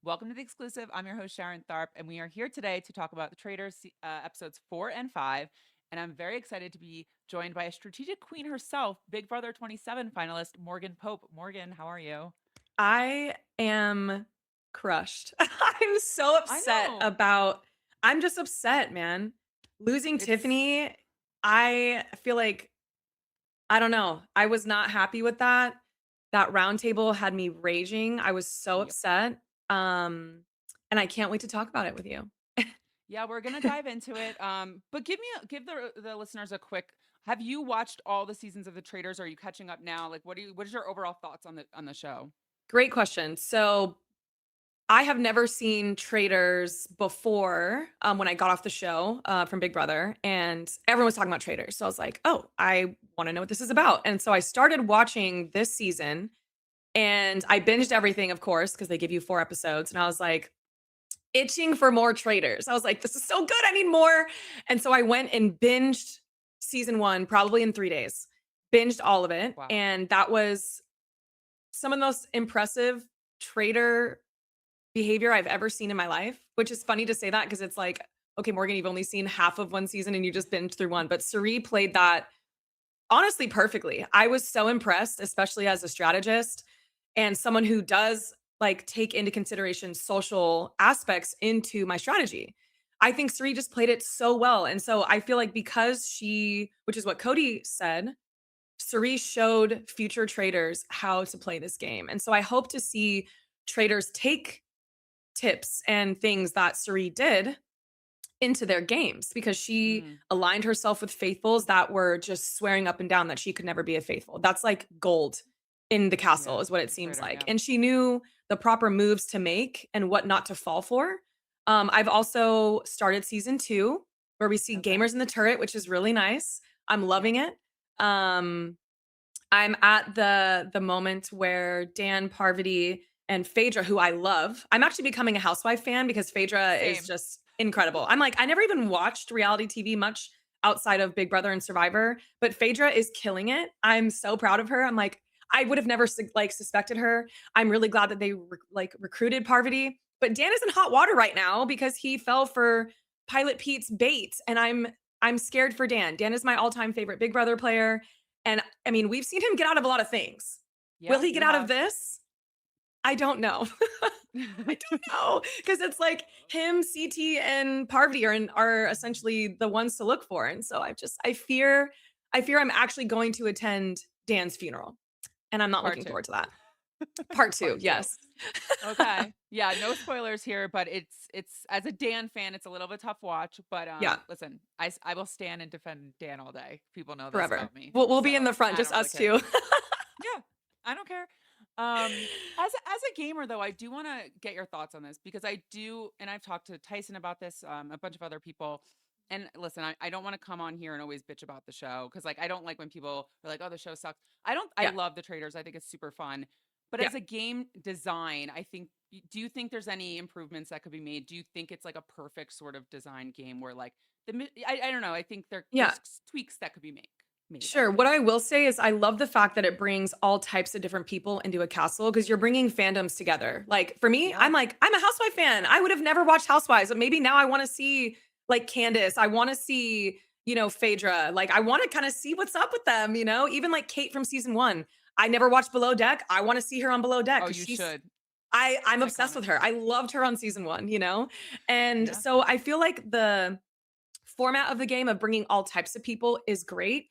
Welcome to the exclusive. I'm your host, Sharon Tharp, and we are here today to talk about the Traitors episodes 4 and 5. And I'm very excited to be joined by a strategic queen herself, Big Brother 27 finalist, Morgan Pope. Morgan, how are you? I am crushed. I'm so I upset know. about I'm just upset, man. Losing It's, Tiffany, I feel like I don't know. I was not happy with that. That round table had me raging. I was so yep. upset. Um, and I can't wait to talk about it with you. Yeah, we're gonna dive into it. But give the listeners a quick. Have you watched all the seasons of the Traitors? Are you catching up now? Like, what is your overall thoughts on the show? Great question. So I have never seen Traitors before, when I got off the show, from Big Brother, and everyone was talking about Traitors. So I was like, "Oh, I wanna know what this is about." And so I started watching this season, and I binged everything, of course, because they give you 4 episodes, and I was like, itching for more Traitors. I was like, "This is so good, I need more." And so I went and binged season 1 probably in 3 days. Binged all of it, Wow. and that was some of the most impressive Traitor behavior I've ever seen in my life, which is funny to say that because it's like, okay, Morgan, you've only seen half of one season and you just binged through one. But Suri played that honestly perfectly. I was so impressed, especially as a strategist and someone who does like take into consideration social aspects into my strategy. I think Suri just played it so well. And so I feel like because which is what Cody said, Suri showed future traders how to play this game. And so I hope to see traders take tips and things that Suri did into their games because she Mm, aligned herself with faithfuls that were just swearing up and down that she could never be a faithful. That's like gold in the castle, yeah, is what it the seems Traitor. like. Yeah. And she knew the proper moves to make and what not to fall for. I've also started season 2 where we see Okay. gamers in the turret, which is really nice. I'm Yep. loving it. Um, I'm at the moment where Dan, Parvati, and Phaedra, who I love. I'm actually becoming a Housewife fan because Phaedra is Same. just incredible. I'm like, I never even watched reality TV much outside of Big Brother and Survivor, but Phaedra is killing it. I'm so proud of her. I'm like, I would have never like suspected her. I'm really glad that they recruited Parvati, but Dan is in hot water right now because he fell for Pilot Pete's bait, and I'm scared for Dan. Dan is my all-time favorite Big Brother player. And I mean, we've seen him get out of a lot of things. Will Yeah, he get we out of have. this? I don't know. I don't know because it's like him, CT, and Parvati are essentially the ones to look for, and so I fear I'm actually going to attend Dan's funeral, and I'm not Part looking 2. forward to that. Part 2, Part 2. yes. Okay. Yeah, no spoilers here, but it's as a Dan fan, it's a little bit tough watch, but Yeah, listen, I will stand and defend Dan all day. People know this forever. about me. We'll So, be in the front, I just don't really us care. 2. Yeah, I don't care. As a gamer though, I do want to get your thoughts on this because I do, and I've talked to Tyson about this, a bunch of other people. And listen, I don't want to come on here and always bitch about the show because like I don't like when people are like, oh, the show sucks. I Yeah, love the traders. I think it's super fun. But yeah. as a game design, I think do you think there's any improvements that could be made? Do you think it's like a perfect sort of design game where like I don't know. I think Yeah. there's tweaks that could be made, I Sure. What think. I will say is I love the fact that it brings all types of different people into a castle because you're bringing fandoms together. Like for me, Yep. I'm a Housewife fan. I would have never watched Housewives, but maybe now I want to see like Candace. I want to see, Phaedra. Like I want to kind of see what's up with them, even like Kate from season 1. I never watched Below Deck. I want to see her on Below Deck Oh, because you she's should. I'm It's obsessed iconic. with her. I loved her on season 1. And Yeah. so I feel like the format of the game of bringing all types of people is great.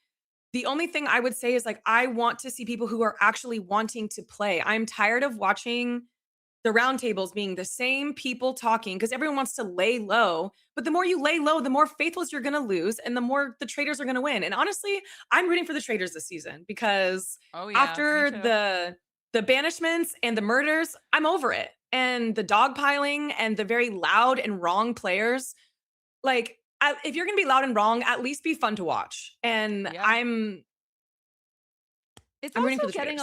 The only thing I would say is, like, I want to see people who are actually wanting to play. I'm tired of watching the roundtables being the same people talking because everyone wants to lay low. But the more you lay low, the more faithfuls you're going to lose and the more the traders are going to win. And honestly, I'm rooting for the traders this season because Oh yeah, me after too. the banishments and the murders, I'm over it. And the dogpiling and the very loud and wrong players, like, if you're going to be loud and wrong, at least be fun to watch. And Yeah. I'm rooting for the traders.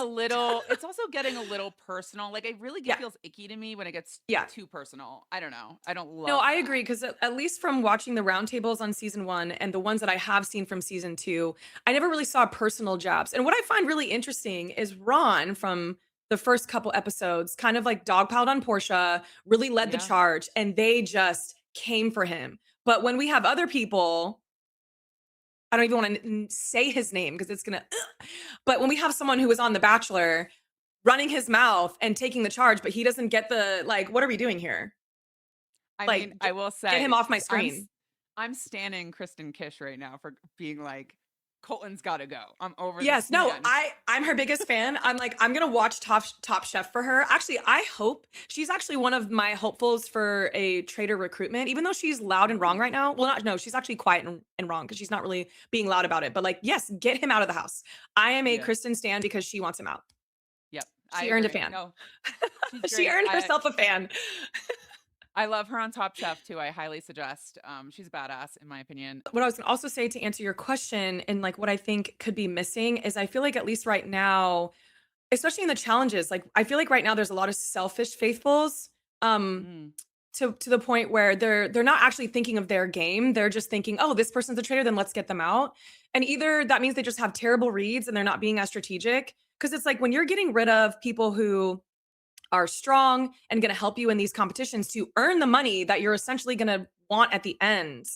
It's also getting a little personal. Like, it really Yeah. feels icky to me when it gets Yeah. too personal. I don't know. I don't No, love I that. agree because at least from watching the roundtables on season 1 and the ones that I have seen from season 2, I never really saw personal jabs. And what I find really interesting is Ron from the first couple episodes, kind of like dogpiled on Portia, really led the Yeah. charge, and they just came for him. But when we have other people, I don't even wanna say his name because it's gonna but when we have someone who was on The Bachelor running his mouth and taking the charge, but he doesn't get the like, "What are we doing here?" I mean, Like, I will get him say, off my I'm screen. I'm standing Kristen Kish right now for being like, Colton's got to go. I'm over this Yes, no, man. I'm her biggest fan. I'm like, I'm gonna watch Top Chef for her. Actually, I hope she's actually one of my hopefuls for a traitor recruitment, even though she's loud and wrong Ooh, right now. Well, not no, she's actually quiet and wrong because she's not really being loud about it. But like, yes, get him out of the house. I am a yes, Kristen stan because she wants him out. yep, I She earned a agree. fan. No, she's She great. earned herself a fan. I love her on Top Chef too. I highly suggest. She's badass in my opinion. What I was gonna also say to answer your question and like what I think could be missing is I feel like at least right now, especially in the challenges, like, I feel like right now there's a lot of selfish faithfuls, um, Mm, to the point where they're not actually thinking of their game, they're just thinking, "Oh, this person's a traitor, then let's get them out." And either that means they just have terrible reads and they're not being as strategic, because it's like when you're getting rid of people who are strong and gonna help you in these competitions to earn the money that you're essentially gonna want at the end.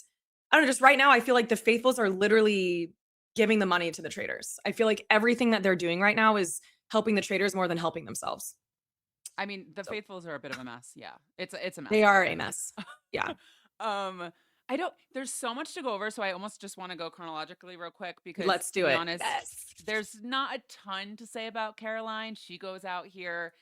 I don't know, just right now, I feel like the faithfuls are literally giving the money to the traders. I feel like everything that they're doing right now is helping the traders more than helping themselves. I mean, the So, faithfuls are a bit of a mess. Yeah, it's a mess they out are a there. mess. Yeah. um, I don't. There's so much to go over, so I almost just want to go chronologically real quick because, Let's to do be it. honest, Yes. there's not a ton to say about Caroline. She goes out here.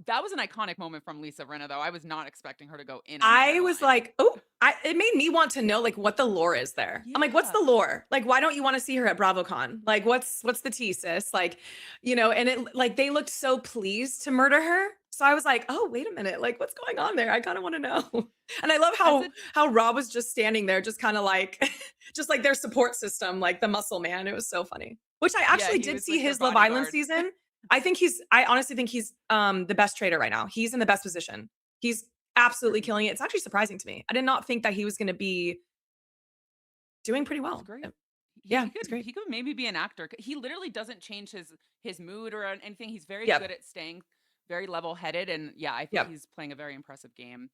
That was an iconic moment from Lisa Rinna, though. I was not expecting her to go in on I was Caroline. like, "Oh," I it made me want to know, like, what the lore is there. I'm like, "What's Yeah, the lore? Like, why don't you wanna see her at BravoCon? Like, what's the tea, sis?" Like, and it like, they looked so pleased to murder her. So I was like, "Oh, wait a minute, like, what's going on there? I kinda wanna know." And I love as a how Rob was just standing there, just kinda like just like their support system, like the muscle man. It was so funny. Which I yeah, actually he did was see like their his Love Island bodyguard. season. I honestly think he's, the best trader right now. He's in the best position. He's absolutely Agreed. killing it. It's actually surprising to me. I did not think that he was gonna be doing pretty He's well. great. Yeah, it's great. He could maybe be an actor. He literally doesn't change his mood or anything. He's very good Yep, at staying very level-headed, and yeah, I think yep, he's playing a very impressive game.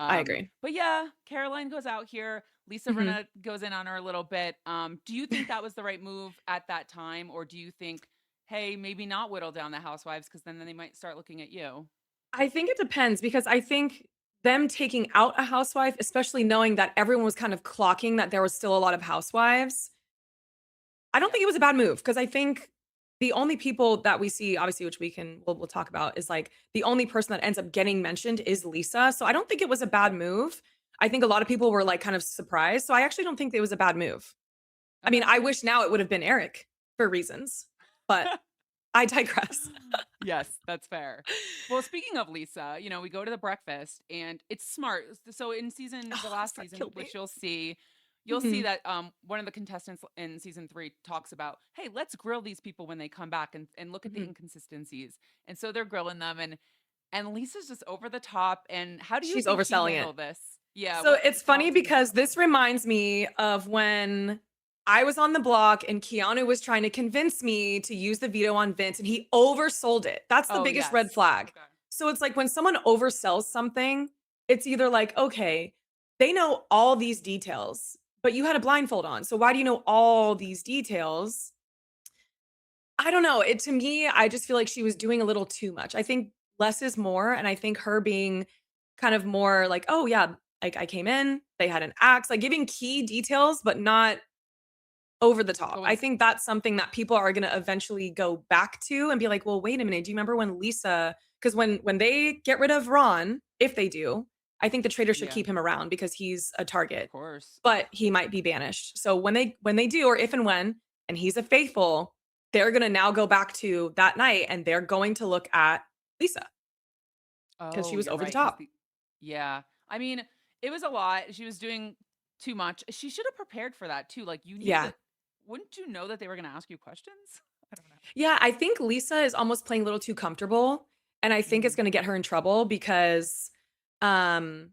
I agree. But yeah, Caroline goes out here. Lisa Mhm. Rinna goes in on her a little bit. Do you think that was the right move at that time, or do you think, hey, maybe not whittle down the housewives because then they might start looking at you? I think it depends because I think them taking out a housewife, especially knowing that everyone was kind of clocking that there was still a lot of housewives, I don't Yep. think it was a bad move because I think the only people that we see, obviously, which we'll talk about, is like the only person that ends up getting mentioned is Lisa. So I don't think it was a bad Yep. move. I think a lot of people were like kind of surprised. So I actually don't think it was a bad move. I mean, Okay. I wish now it would have been Eric for reasons, but I digress. Yes, that's fair. Well, speaking of Lisa, we go to the breakfast and it's smart. So in the Oh, this last part season, killed me. which you'll see Mhm. that one of the contestants in season 3 talks about, "Hey, let's grill these people when they come back and look at the Mhm. inconsistencies." And so they're grilling them and Lisa's just over the top. And how do you She's think she overselling it. handled this? Yeah, So what it's tell funny take us because through. this reminds me of when I was on the block and Keanu was trying to convince me to use the veto on Vince and he oversold it. That's the Oh, biggest red yes. flag. Okay. So it's like when someone oversells something, it's either like, okay, they know all these details, but you had a blindfold on. So why do you know all these details? I don't know. It to me, I just feel like she was doing a little too much. I think less is more, and I think her being kind of more like, "Oh, yeah, like, I came in, they had an axe," like, giving key details, but not over the top. I Going think that's something that people are gonna eventually go back to and be like, "Well, wait a minute, do you remember when Lisa?" Because when they get rid of Ron, if they do, I think the traitor should Yeah, keep him around because he's a of target, course. but he might be banished. So when they do, or if and when, and he's a faithful, they're gonna now go back to that night and they're going to look at Lisa because she Oh, was you're over the right, 'cause top. the yeah. I mean, it was a lot. She was doing too much. She should have prepared for that too. Like, you knew Yeah. that wouldn't you know that they were gonna ask you questions? I don't know. Yeah, I think Lisa is almost playing a little too comfortable, and I think it's Mhm. gonna get her in trouble because, um,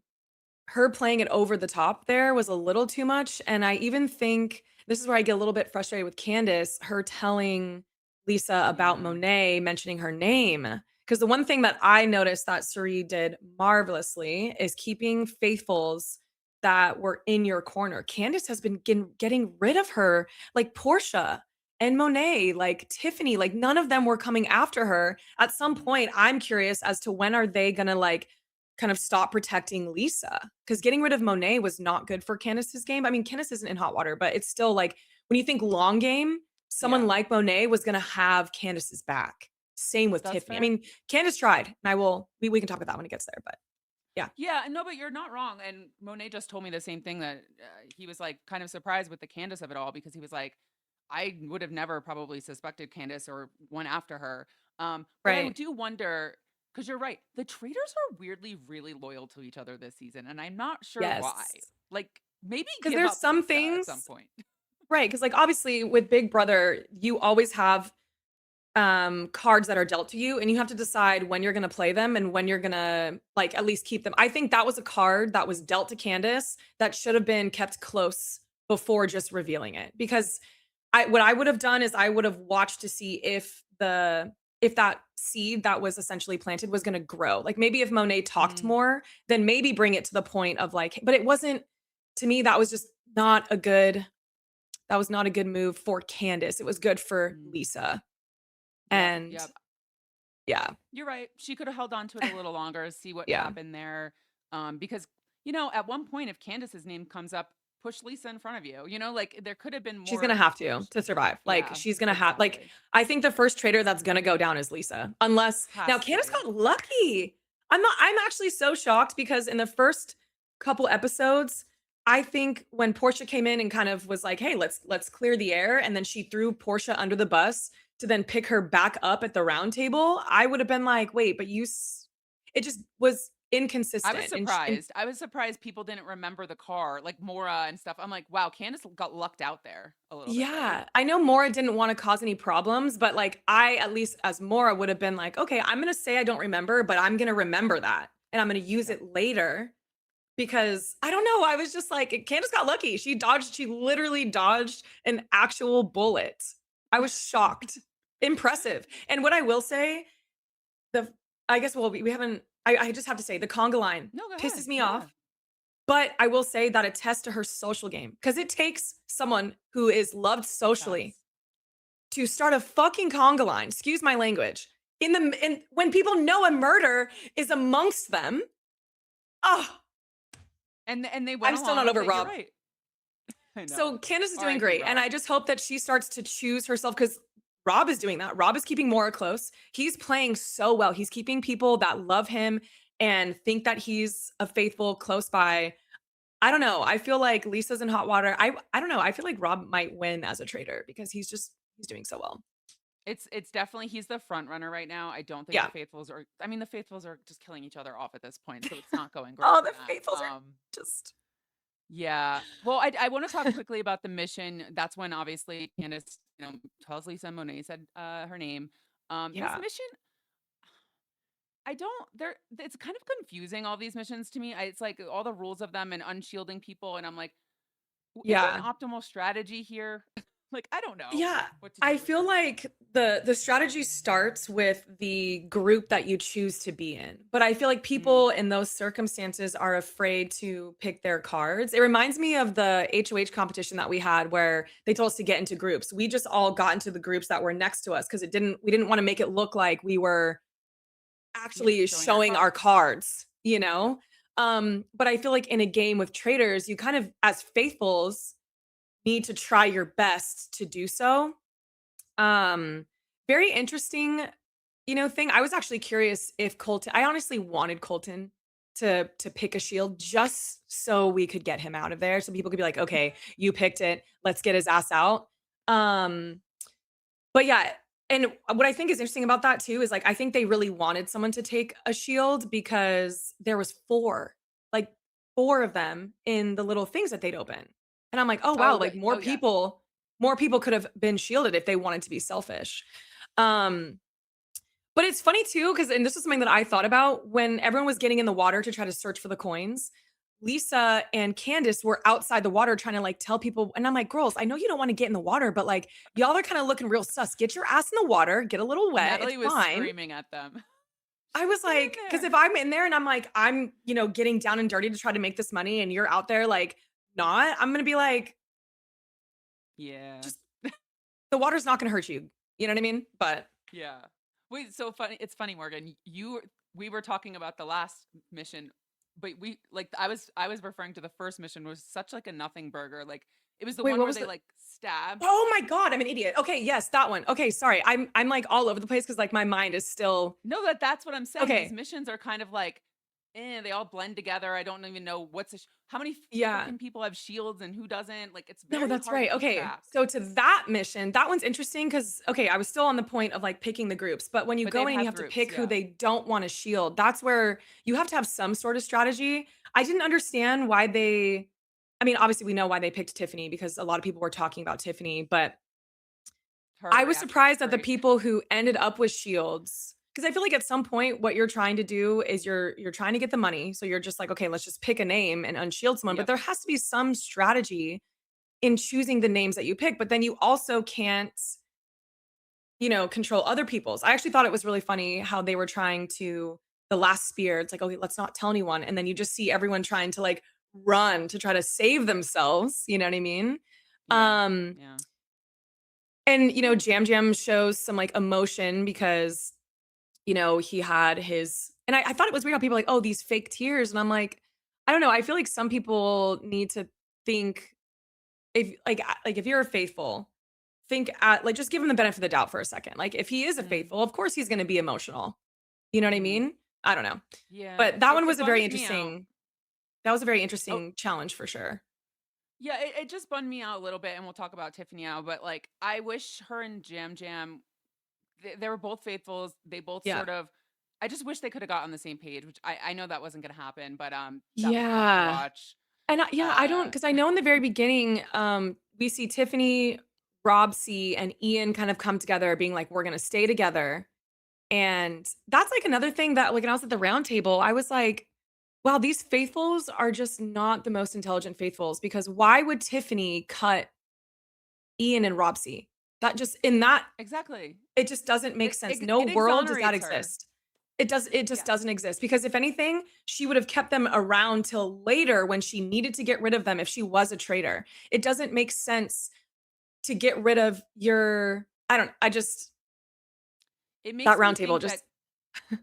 her playing it over the top there was a little too much, and I even think this is where I get a little bit frustrated with Candace, her telling Lisa about Yeah. Monet mentioning her name. Because the one thing that I noticed that Suri did marvelously is keeping faithfuls that were in your corner. Candace has been getting rid of her, like Portia and Monet, like Tiffany, like none of them were coming after her. At some Mhm. point, I'm curious as to when are they gonna like kind of stop protecting Lisa? Because getting rid of Monet was not good for Candace's game. I mean, Candace isn't in hot water, but it's still like when you think long game, someone Yeah. like Monet was gonna have Candace's back. Same with That's Tiffany. I fair. mean, Candace tried, and I will we can talk about that when it gets there, but yeah. Yeah, no, but you're not wrong. And Monet just told me the same thing that he was like kind of surprised with the Candace of it all because he was like, I would have never probably suspected Candace or went after her. But I Right. do wonder because you're right, the traitors are weirdly really loyal to each other this season, and I'm not sure why. Yes. Like maybe Because give there's up some Lisa at some things point. right? Because like, obviously, with Big Brother, you always have cards that are dealt to you and you have to decide when you're going to play them and when you're going to like at least keep them. I think that was a card that was dealt to Candace that should have been kept close before just revealing it because I what I would have done is I would have watched to see if that seed that was essentially planted was going to grow. Like maybe if Monet talked Mm, more, then maybe bring it to the point of like but it wasn't to me that was just not a good that was not a good move for Candace. It was good for mm. Lisa. Yep, And yep. yeah. You're right. She could have held on to it a little longer, see what Yeah. happened there. Because, at one point, if Candace's name comes up, push Lisa in front of you. Like there could have been She's gonna more have push. to survive. Like, Yeah, she's gonna have like, exactly. I think the first traitor that's gonna go down is Lisa, unless now Has Candace to. got lucky. I'm actually so shocked because in the first couple episodes, I think when Portia came in and kind of was like, "Hey, let's clear the air," and then she threw Portia under the bus to then pick her back up at the round table, I would have been like, "Wait, but it just was I was inconsistent." And surprised. I was surprised people didn't remember the car, like Mora and stuff. I'm like, wow, Candace got lucked out there a little bit, right? yeah, I know Mora didn't wanna cause any problems, but, like, I, at least as Mora, would have been like, "Okay, I'm gonna say I don't remember, but I'm gonna remember that, and I'm gonna use Yep. it later," because I don't know, I was just like, Candace got lucky. She literally dodged an actual bullet. I was shocked. Impressive. And what I will say, the I guess, well, we haven't I just have to say, the conga line No, go ahead. pisses me Yeah. off. But I will say that attests to her social game because it takes someone who is loved It socially does. to start a fucking conga line, excuse my language, in when people know a murder is amongst them. Oh, And they went I'm still along not with over it. You're Rob. right. I So know. Candace is doing R.I.P. great, and Rob. I just hope that she starts to choose herself because Rob is doing that. Rob is keeping Maura close. He's playing so well. He's keeping people that love him and think that he's a faithful close by. I don't know. I feel like Lisa's in hot water. I don't know. I feel like Rob might win as a traitor because he's doing so well. It's definitely he's the front runner right now. I don't think the Yeah. faithfuls are. I mean, the faithfuls are just killing each other off at this point, so it's not going great Oh, for the them. faithfuls are just Yeah. Well, I want to talk quickly about the mission. That's when obviously Candace, tells Lisa Monet said her name. This yeah. mission, I don't. They're it's kind of confusing. All these missions to me, it's like all the rules of them and unshielding people, and I'm like, is there an Yeah. optimal strategy here? Like, I don't know Yeah. what to I do with feel this. like the strategy starts with the group that you choose to be in. But I feel like Mm, people in those circumstances are afraid to pick their cards. It reminds me of the HOH competition that we had where they told us to get into groups. We just all got into the groups that were next to us because it didn't we didn't want to make it look like we were yeah, actually showing our showing our cards. cards, you Yep. know? But I feel like in a game with traitors, you kind of as faithfuls need to try your best to do so. Um, Very interesting, thing. I was actually curious if Colton I honestly wanted Colton to pick a shield just so we could get him out of there, so people could be like, "Okay, you picked it. Let's get his ass out." Um, but yeah, and what I think is interesting about that too is like I think they really wanted someone to take a shield because there was 4, like 4 of them in the little things that they'd open. And I'm like, "Oh wow, Oh, like oh yeah. more people could have been shielded if they wanted to be selfish." Um, but it's funny too, because and this is something that I thought about when everyone was getting in the water to try to search for the coins. Lisa and Candace were outside the water trying to like tell people. And I'm like, girls, I know you don't want to get in the water, but like y'all are kind of looking real sus. Get your ass in the water, get a little wet. It's Natalie was fine. screaming at them. I was Get like, in because there. if I'm in there and I'm like, I'm, getting down and dirty to try to make this money and you're out there like not, I'm gonna be like, Yeah. just the water's not gonna hurt you. You know what I mean? But Yeah. Wait, so funny. It's funny, Morgan. We were talking about the last mission, but we like I was referring to the first mission was such like a nothing burger. Like it was the wait, one what where was they the like stabbed. oh my God, I'm an idiot. Okay, yes, that one. Okay, sorry. I'm like all over the place because like my mind is still No, that's what I'm saying. These okay. missions are kind of like, they all blend together. I don't even know how many Yeah. freaking people have shields and who doesn't. Like it's No, very that's hard to right. keep Okay. track. So to that mission, that one's interesting because okay, I was still on the point of like picking the groups, but when you But go they'd in and you have have to groups, pick who yeah. they don't want to shield, that's where you have to have some sort of strategy. I didn't understand why they I mean, obviously we know why they picked Tiffany because a lot of people were talking about Tiffany, but Her I was reaction was surprised that the great. people who ended up with shields because I feel like at some point what you're trying to do is you're trying to get the money. So you're just like, okay, let's just pick a name and unshield someone. But Yep. there has to be some strategy in choosing the names that you pick, but then you also can't, control other people's. I actually thought it was really funny how they were trying to the last spear. It's like, okay, let's not tell anyone. And then you just see everyone trying to like run to try to save themselves. You know what I mean? Yeah. Um, Yeah. and Yeah. Jam Jam shows some like emotion because, he had his and I thought it was weird how people are like, oh, these fake tears. And I'm like, I don't know. I feel like some people need to think if like if you're faithful, think at like just give him the benefit of the doubt for a second. Like if he is a Mm, faithful, of course he's gonna be emotional. You know what I mhm. mean? I don't know. Yeah. But that It one it was a very bums me out. interesting that was a very Oh, interesting challenge for sure. yeah, it just bummed me out a little bit, and we'll talk about Tiffany now, but, like, I wish her and Jam Jam they were both faithfuls, they both Yeah. sort of I just wish they coulda got on the same page, which I know that wasn't gonna happen, but, that was tough to Yeah. watch. And I don't Uh, because I know in the very beginning, we see Tiffany, Robsy, and Ian kind of come together being like, we're gonna stay together. And that's like another thing that like when I was at the round table, I was like, wow, these faithfuls are just not the most intelligent faithfuls because why would Tiffany cut Ian and Robsy? That just in that exactly. it just doesn't make It sense. it No it world does that exonerates her. exist. It just Yes. doesn't exist because if anything, she would have kept them around till later when she needed to get rid of them if she was a traitor. It doesn't make sense to get rid of your I just It that makes me round table think that just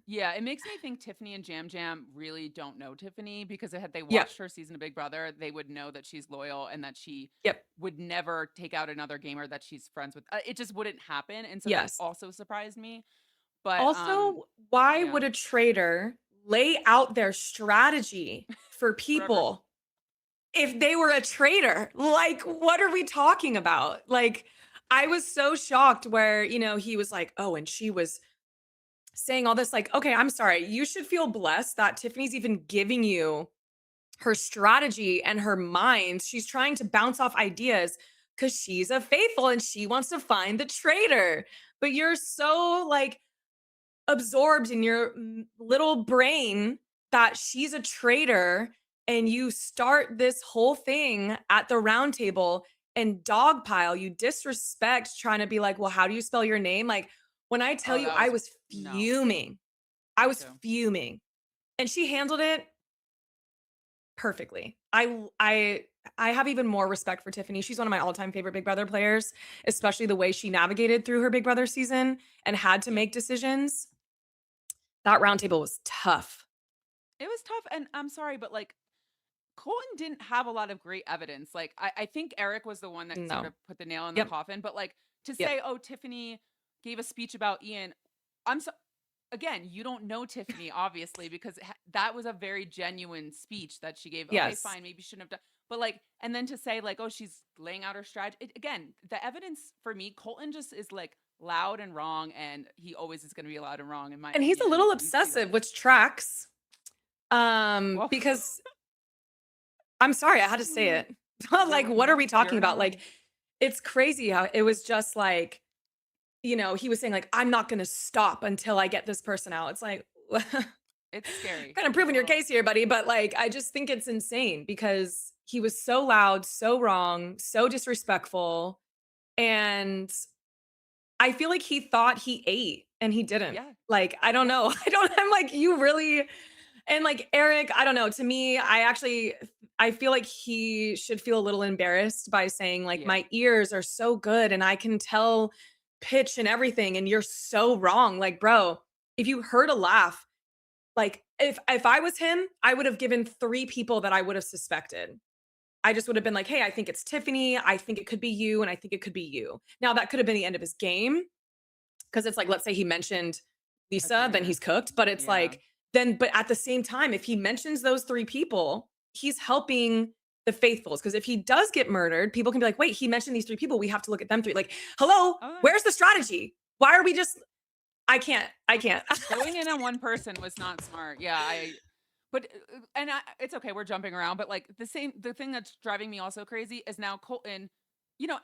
Yeah, it makes me think Tiffany and Jam Jam really don't know Tiffany because had they yep, watched her season of Big Brother, they would know that she's loyal and that she yep. would never take out another gamer that she's friends with. It just wouldn't happen, and so that Yes. also surprised me. But Also, why yeah, would a traitor lay out their strategy for forever. people if they were a traitor? Like, what are we talking about? Like, I was so shocked where, he was like, oh, and she was saying all this. Like, okay, I'm sorry. You should feel blessed that Tiffany's even giving you her strategy and her mind. She's trying to bounce off ideas because she's a faithful and she wants to find the traitor. But you're so like, absorbed in your little brain that she's a traitor and you start this whole thing at the round table and dogpile you disrespect trying to be like well how do you spell your name like when I tell Oh, you that I was was no, fuming I me was too. fuming and she handled it perfectly. I have even more respect for Tiffany. She's one of my all-time favorite Big Brother players, especially the way she navigated through her Big Brother season and had to Yep, make decisions. That yep. roundtable was tough. It was tough, and I'm sorry, but like Colton didn't have a lot of great evidence. Like I think Eric was the one that sort No. of put the nail in the Yep. coffin. But like to Yep. say, oh, Tiffany gave a speech about Ian, I'm so again, you don't know Tiffany obviously because that was a very genuine speech that she gave. Okay, Yes. fine, maybe shouldn't have done. But like, and then to say like, oh, she's laying out her strategy. Again, the evidence for me, Colton just is like loud and wrong, and he always is going to be loud and wrong in my And he's a opinion. And little we see that. obsessive, which tracks. Well, Because I'm sorry, I had to say it. Like, what are no, we you're talking not about? Like, wrong. it's crazy how it was just like, he was saying, like, I'm not gonna stop until I get this person out. It's like, It's scary. Kind of It's proving a your little case here, buddy, but, like, I just think it's insane because he was so loud, so wrong, so disrespectful, and I feel like he thought he ate and he didn't. yeah, Like, I don't yeah, know. I'm like, "You really." And, like, Eric, I don't know, to me, I feel like he should feel a little embarrassed by saying, like, yeah. "My ears are so good and I can tell pitch and everything, and you're so wrong." Like, bro, if you heard a laugh, like, if I was him, I would have given 3 people that I would have suspected. I just would have been like, "Hey, I think it's Tiffany, I think it could be you, and I think it could be you." Now that could have been the end of his game, because it's like, let's say he mentioned A Lisa, then traitor. he's cooked, but it's Yeah. like, then but at the same time, if he mentions those 3 people, he's helping the faithfuls, because if he does get murdered, people can be like, "Wait, he mentioned these 3 people, we have to look at them 3." Like, "Hello, Oh, where's the strategy? Why are we just." I can't. going in on one person was not smart. Yeah, but and it's okay. We're jumping around, but like the thing that's driving me also crazy is now Colton.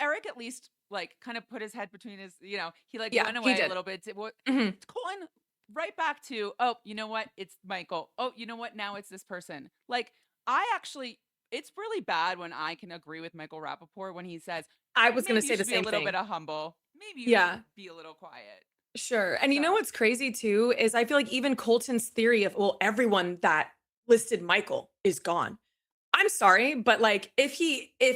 Eric at least like kind of put his head between his. He like Yeah, went he away a did. little bit. Mhm. Colton right back to, oh, you know what? It's Michael. Oh, you know what? Now it's this person. Like I actually, it's really bad when I can agree with Michael Rappaport when he says I was gonna maybe you say the should be a same little bit thing. of humble. Maybe you should Yeah. be a little quiet. Sure. And you know So what's crazy too is I feel like even Colton's theory of, well, everyone that listed Michael is gone. I'm sorry, but like if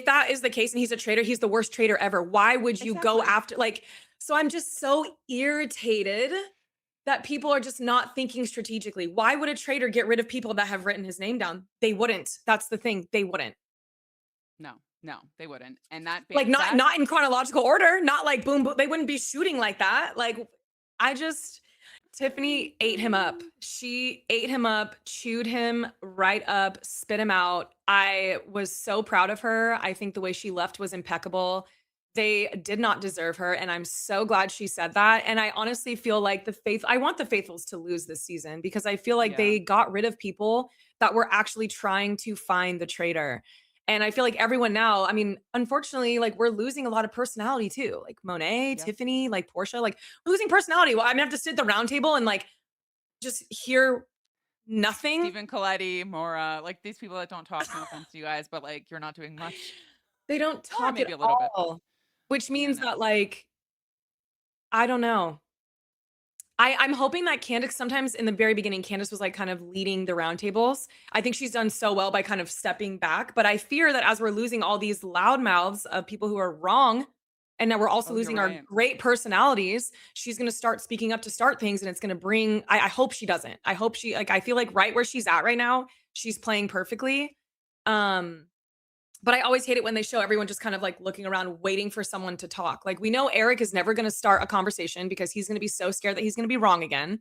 that is the case and he's a traitor, he's the worst traitor ever. Why would you go exactly. after, like, so I'm just so irritated that people are just not thinking strategically. Why would a traitor get rid of people that have written his name down? They wouldn't. That's the thing. They wouldn't. No, no, they wouldn't. And that Like, that not in chronological order, not like boom, boom, they wouldn't be shooting like that. Like, I just Tiffany ate him up. She ate him up, chewed him right up, spit him out. I was so proud of her. I think the way she left was impeccable. They did not deserve her, and I'm so glad she said that. And I honestly feel like I want the faithfuls to lose this season because I feel like yeah, they got rid of people that were actually trying to find the traitor. And I feel like everyone now, I mean, unfortunately, like we're losing a lot of personality too. Like Monet, yep. Tiffany, like Portia, like we're losing personality. Well, I'm gonna have to sit at the round table and like just hear nothing. Stephen Coletti, Mora, like these people that don't talk, no offense to you guys, but like you're not doing much. They don't Or talk at maybe a little bit, but all, which yeah, means no. that like, I don't know. I'm hoping that Candace, sometimes in the very beginning, Candace was like kind of leading the roundtables. I think she's done so well by kind of stepping back. But I fear that as we're losing all these loud mouths of people who are wrong, and now we're also Oh, you're losing our right. great personalities, she's going to start speaking up to start things. And it's going to bring, I hope she doesn't. I hope she, like, I feel like right where she's at right now, she's playing perfectly. Um, but I always hate it when they show everyone just kind of like looking around, waiting for someone to talk. Like we know Eric is never going to start a conversation because he's going to be so scared that he's going to be wrong again. Yeah.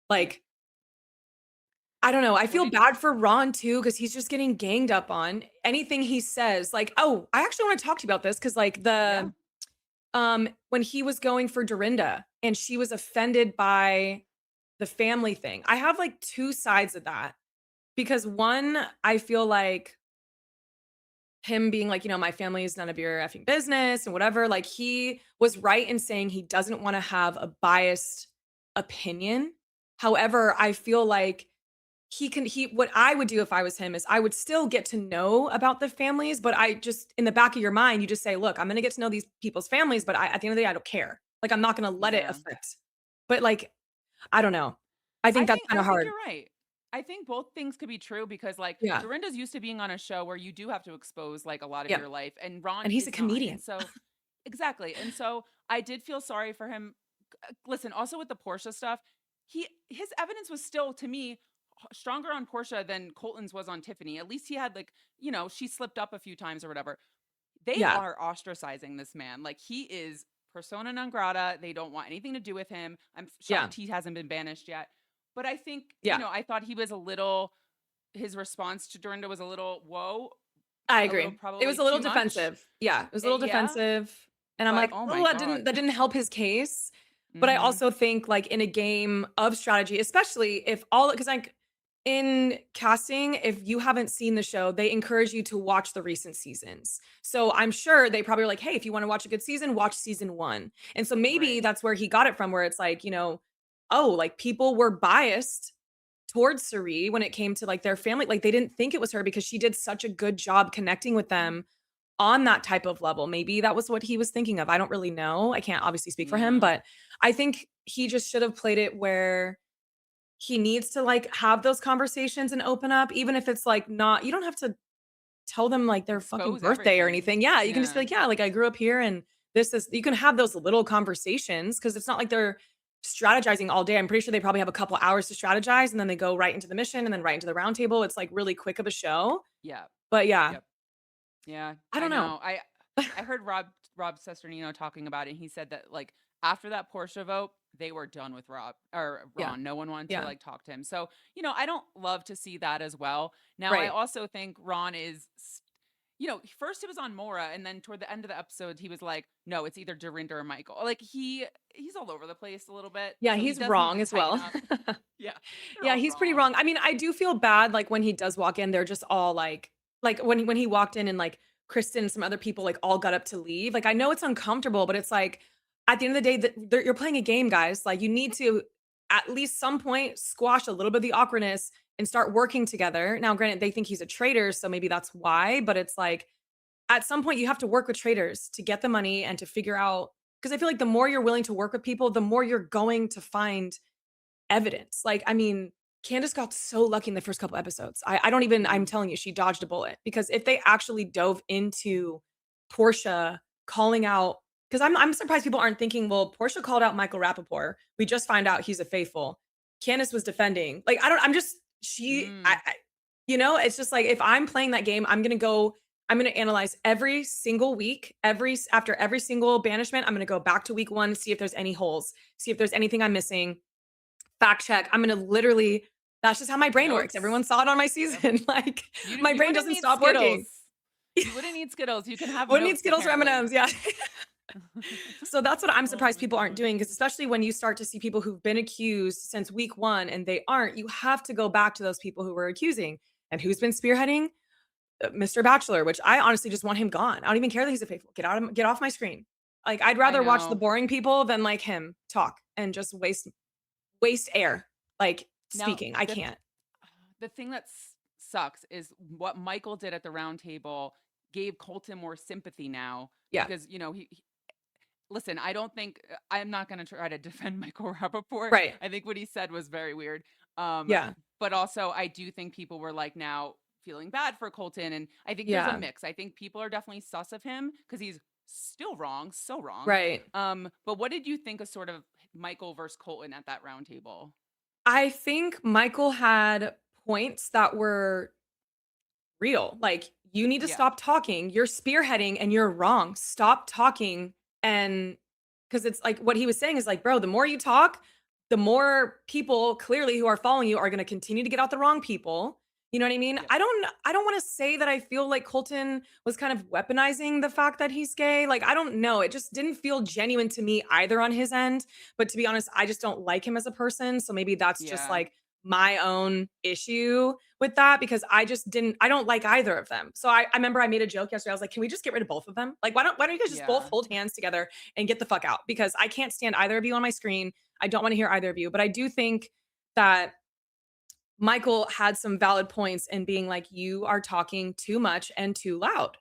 Like, I don't know. I What feel did bad for Ron too because he's just getting ganged up on. Anything he says, like, oh, I actually want to talk to you about this because like yeah. when he was going for Dorinda and she was offended by the family thing. I have like two sides of that because one, I feel like him being like, my family is none of your effing business and whatever. Like he was right in saying he doesn't want to have a biased opinion. However, I feel like what I would do if I was him is I would still get to know about the families, but I just in the back of your mind, you just say, look, I'm gonna get to know these people's families, but at the end of the day, I don't care. Like I'm not gonna let it Yeah. affect. But like, I don't know. I think I that's think kind I of think hard. you're right. I think both things could be true because like Yeah. Dorinda's used to being on a show where you do have to expose like a lot of Yeah. your life and Ron And he's a is not. And comedian. so exactly. And so I did feel sorry for him. Listen, also with the Portia stuff, his evidence was still to me stronger on Portia than Colton's was on Tiffany. At least he had like, she slipped up a few times or whatever. They Yeah. are ostracizing this man. Like he is persona non grata. They don't want anything to do with him. I'm Yeah. shocked he hasn't been banished yet. But I think, Yeah. I thought he was a little his response to Dorinda was a little whoa, I a little agree. It probably was a little too much. defensive. Yeah, it was a little Yeah, defensive. And I'm but like, oh my "Oh, god. that didn't help his case." But I Mhm. also think like in a game of strategy, especially if all because like in casting, if you haven't seen the show, they encourage you to watch the recent seasons. So I'm sure they probably were like, "Hey, if you want to watch a good season, watch season 1." And so maybe Right. that's where he got it from where it's like, oh, like people were biased towards Suri when it came to, like, their family. Like, they didn't think it was her because she did such a good job connecting with Mm, them on that type of level. Maybe that was what he was thinking of. I don't really know. I can't obviously speak for him, yeah. but I think he just should have played it where he needs to, like, have those conversations and open up, even if it's, like, not you don't have to tell them, like, their fucking Expose birthday or everything. anything. Yeah, you can just be Yeah. like, "Yeah, like, I grew up here and this is" you can have those little conversations because it's not like they're strategizing all day. I'm pretty sure they probably have a couple hours to strategize, and then they go right into the mission and then right into the round table. It's, like, really quick of a show. Yeah. But yeah, Yep. Yeah, I I don't know. know. I heard Rob Cesternino talking about it, and he said that, like, after that Portia vote, they were done with Rob or Yeah, Ron. No one wanted to, yeah, like, talk to him. So, I don't love to see that as well. Now, I right. also think Ron is first it was on Mora, and then toward the end of the episode, he was like, "No, it's either Dorinda or Michael." Like, he's all over the place a little bit, Yeah, so he he's does need wrong to as tighten well. up. Yeah, they're Yeah, all he's pretty wrong. wrong. I mean, I do feel bad, like, when he does walk in, they're just all like, when he walked in and, like, Kristen and some other people, like, all got up to leave, like, I know it's uncomfortable, but it's like, at the end of the day, that you're playing a game, guys, like, you need to, at least some point, squash a little bit of the awkwardness and start working together. Now, granted, they think he's a traitor, so maybe that's why, but it's like, at some point, you have to work with traitors to get the money and to figure out because I feel like the more you're willing to work with people, the more you're going to find evidence. Like, I mean, Candace got so lucky in the first couple episodes. I don't even I'm Mm, telling you, she dodged a bullet because if they actually dove into Portia calling out because I'm surprised people aren't thinking, well, Portia called out Michael Rappaport. We just find out he's a faithful. Candace was defending. Like, I don't, I'm just she mm. it's just like if I'm playing that game, I'm gonna analyze every single week, after every single banishment. I'm gonna go back to week one, see if there's any holes, see if there's anything I'm missing fact check. I'm gonna literally that's just how my brain works. Notes. Everyone saw it on my Yep. season. Like my You brain wouldn't doesn't need stop working. Skittles. You wouldn't need Skittles. You can have Wouldn't need notes Skittles or apparently. M&Ms. Yeah. So that's what I'm Oh surprised my people aren't god. doing, because especially when you start to see people who've been accused since week one and they aren't, you have to go back to those people who were accusing. And who's been spearheading? Mr. Bachelor, which I honestly just want him gone. I don't even care that he's a faithful. Get off my screen. Like I'd I rather watch the know. boring people than like him talk and just waste air. Like Now, speaking. I can't. the thing that sucks is what Michael did at the round table gave Colton more sympathy now Yeah. because, listen, I don't think I'm not going to try to defend Michael Rappaport. Right. I think what he said was very weird. Um, Yeah. but also, I do think people were like now feeling bad for Colton. And I think there's a Yeah. mix. I think people are definitely sus of him because he's still wrong, so wrong. Right. But what did you think of sort of Michael versus Colton at that round table? I think Michael had points that were real. Like, you need to Yeah. stop talking. You're spearheading and you're wrong. Stop talking. And because it's like what he was saying is like, bro, the more you talk, the more people clearly who are following you are going to continue to get out the wrong people. You know what I mean? Yep. I don't want to say that I feel like Colton was kind of weaponizing the fact that he's gay. Like, I don't know. It just didn't feel genuine to me either on his end. But to be honest, I just don't like him as a person. So maybe that's just Yeah. like my own issue with that because I don't like either of them. So I remember I made a joke yesterday. I was like, can we just get rid of both of them? Like, why don't you guys just both Yeah. hold hands together and get the fuck out? Because I can't stand either of you on my screen. I don't want to hear either of you. But I do think that Michael had some valid points in being like, you are talking too much and too loud.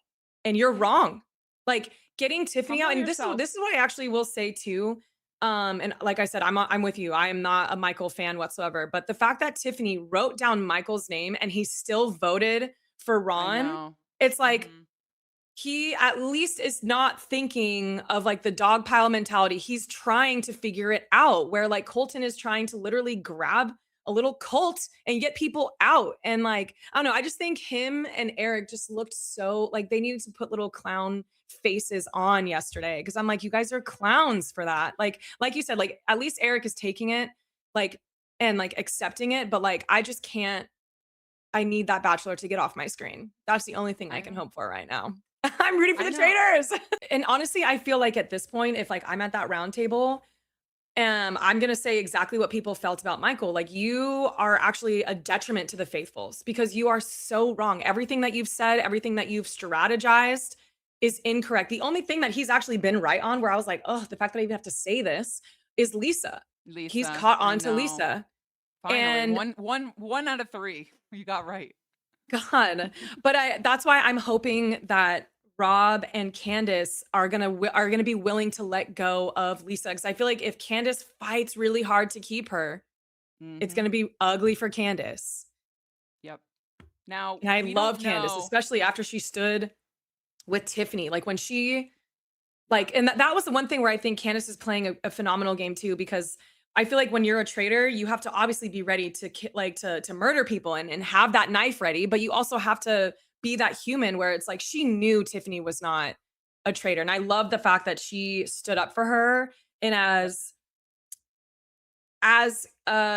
And you're Yeah. wrong. Like getting Tiffany out, Humble and yourself. this is what I actually will say too. And like I said, I'm with you. I am not a Michael fan whatsoever. But the fact that Tiffany wrote down Michael's name and he still voted for I Ron, know. it's like Mhm. he at least is not thinking of like the dog pile mentality. He's trying to figure it out where like Colton is trying to literally grab a little cult and get people out. And like, I don't know, I just think him and Eric just looked so like they needed to put little clown faces on yesterday. Cause I'm like, you guys are clowns for that. Like you said, like at least Eric is taking it like and like accepting it. But like I just can't I need that bachelor to get off my screen. That's the only thing I I can know. hope for right now. I'm rooting for I the know. traitors. And honestly, I feel like at this point, if like I'm at that round table, I'm gonna say exactly what people felt about Michael. Like you are actually a detriment to the faithfuls because you are so wrong. Everything that you've said, everything that you've strategized is incorrect. The only thing that he's actually been right on, where I was like, oh, the fact that I even have to say this, is Lisa. He's Lisa, caught I on to know. Lisa. Finally, And one out of 3 you got right. God, but that's why I'm hoping that Rob and Candace are gonna be willing to let go of Lisa, because I feel like if Candace fights really hard to keep her, it's Mhm. gonna be ugly for Candace. Yep. Now, And I we don't love Candace, know. especially after she stood with Tiffany. Like when she like, and that was the one thing where I think Candace is playing a phenomenal game too, because I feel like when you're a traitor, you have to obviously be ready to to murder people and have that knife ready, but you also have to be that human where it's like she knew Tiffany was not a traitor. And I love the fact that she stood up for her in Yep. as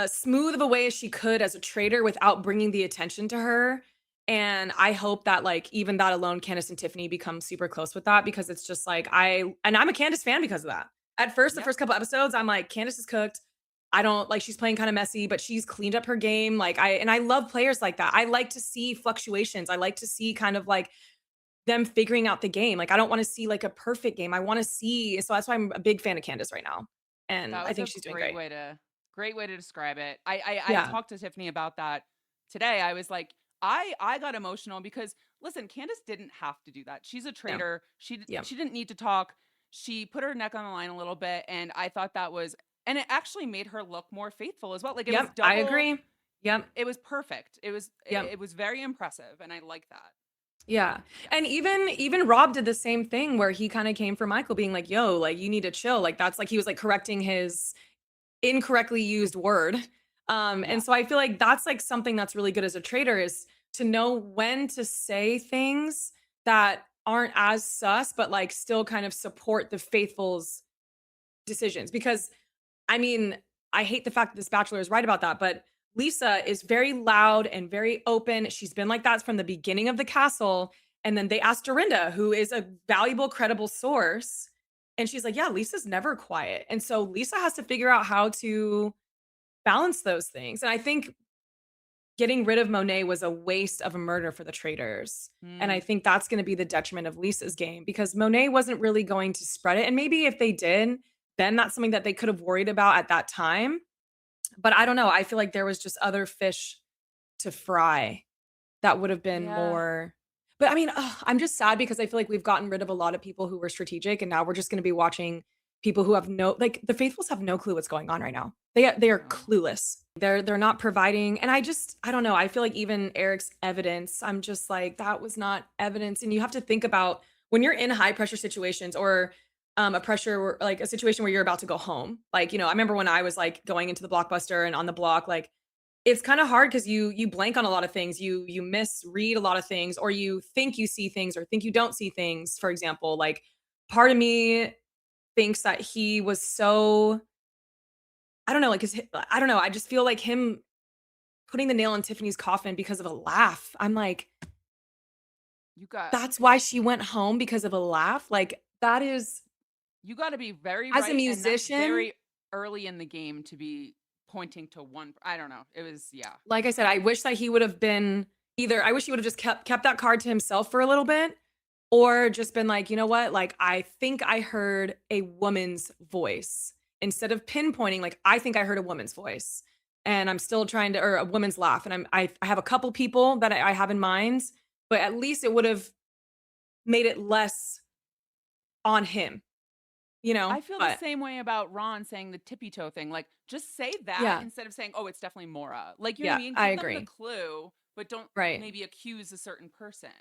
smooth of a way as she could as a traitor without bringing the attention to her. And I hope that, like, even that alone, Candace and Tiffany become super close with that, because it's just like I'm a Candace fan because of that. At first, the Yep. first couple episodes, I'm like, Candace is cooked. I don't like she's playing kind of messy, but she's cleaned up her game. Like I love players like that. I like to see fluctuations. I like to see kind of like them figuring out the game. Like I don't want to see like a perfect game. I want to see, so that's why I'm a big fan of Candace right now. And That I was think a she's doing great. great way to describe it. I Yeah. talked to Tiffany about that today. I was like, I got emotional because listen, Candace didn't have to do that. She's a No. traitor. Yeah. She didn't need to talk. She put her neck on the line a little bit, and I thought that was, and it actually made her look more faithful as well. Like it was Yep, I double. agree. Yep, It was perfect. yep, It was very impressive, and I like that. yeah, and Yes. even Rob did the same thing where he kinda came for Michael being like, "Yo, like, you need to chill," like, that's like he was, like, correcting his incorrectly used word, and Yeah. so I feel like that's, like, something that's really good as a trader is to know when to say things that aren't as sus, but, like, still kind of support the faithful's decisions, because I mean, I hate the fact that this bachelor is right about that, but Lisa is very loud and very open. She's been like that from the beginning of the castle. And then they asked Dorinda, who is a valuable, credible source. And she's like, yeah, Lisa's never quiet. And so Lisa has to figure out how to balance those things. And I think getting rid of Monet was a waste of a murder for the traitors. And I Mm, think that's going to be the detriment of Lisa's game, because Monet wasn't really going to spread it. And maybe if they did, then that's something that they could have worried about at that time. But I don't know. I feel like there was just other fish to fry that would have been yeah. more. But I mean, I'm just sad because I feel like we've gotten rid of a lot of people who were strategic, and now we're just going to be watching people who have no, like, the faithfuls have no clue what's going on right now. They are No. clueless. They're not providing, and I don't know. I feel like even Eric's evidence, I'm just like, that was not evidence. And you have to think about when you're in high pressure situations, or a pressure like a situation where you're about to go home. Like, I remember when I was like going into the Blockbuster and on the block, like it's kind of hard because you blank on a lot of things. You misread a lot of things, or you think you see things or think you don't see things. For example, like part of me thinks that he was so, I don't know, like I don't know. I just feel like him putting the nail in Tiffany's coffin because of a laugh. I'm like, You got that's why she went home, because of a laugh. Like that is, You gotta be very as a right, and that's musician, very early in the game to be pointing to one. I don't know. It was, yeah. like I said, I wish that he would have been either, I wish he would have just kept that card to himself for a little bit, or just been like, "You know what? Like, I think I heard a woman's voice." Instead of pinpointing, like, "I think I heard a woman's voice, and I'm still trying to," or a woman's laugh, and I have a couple people that I have in mind, but at least it would have made it less on him, I feel the But same way about Ron saying the tippy toe thing. Like, just say that yeah, instead of saying, "Oh, it's definitely Mora." Like, you know what yeah, I mean? I Give them the agree. clue, but don't Right. maybe accuse a certain person.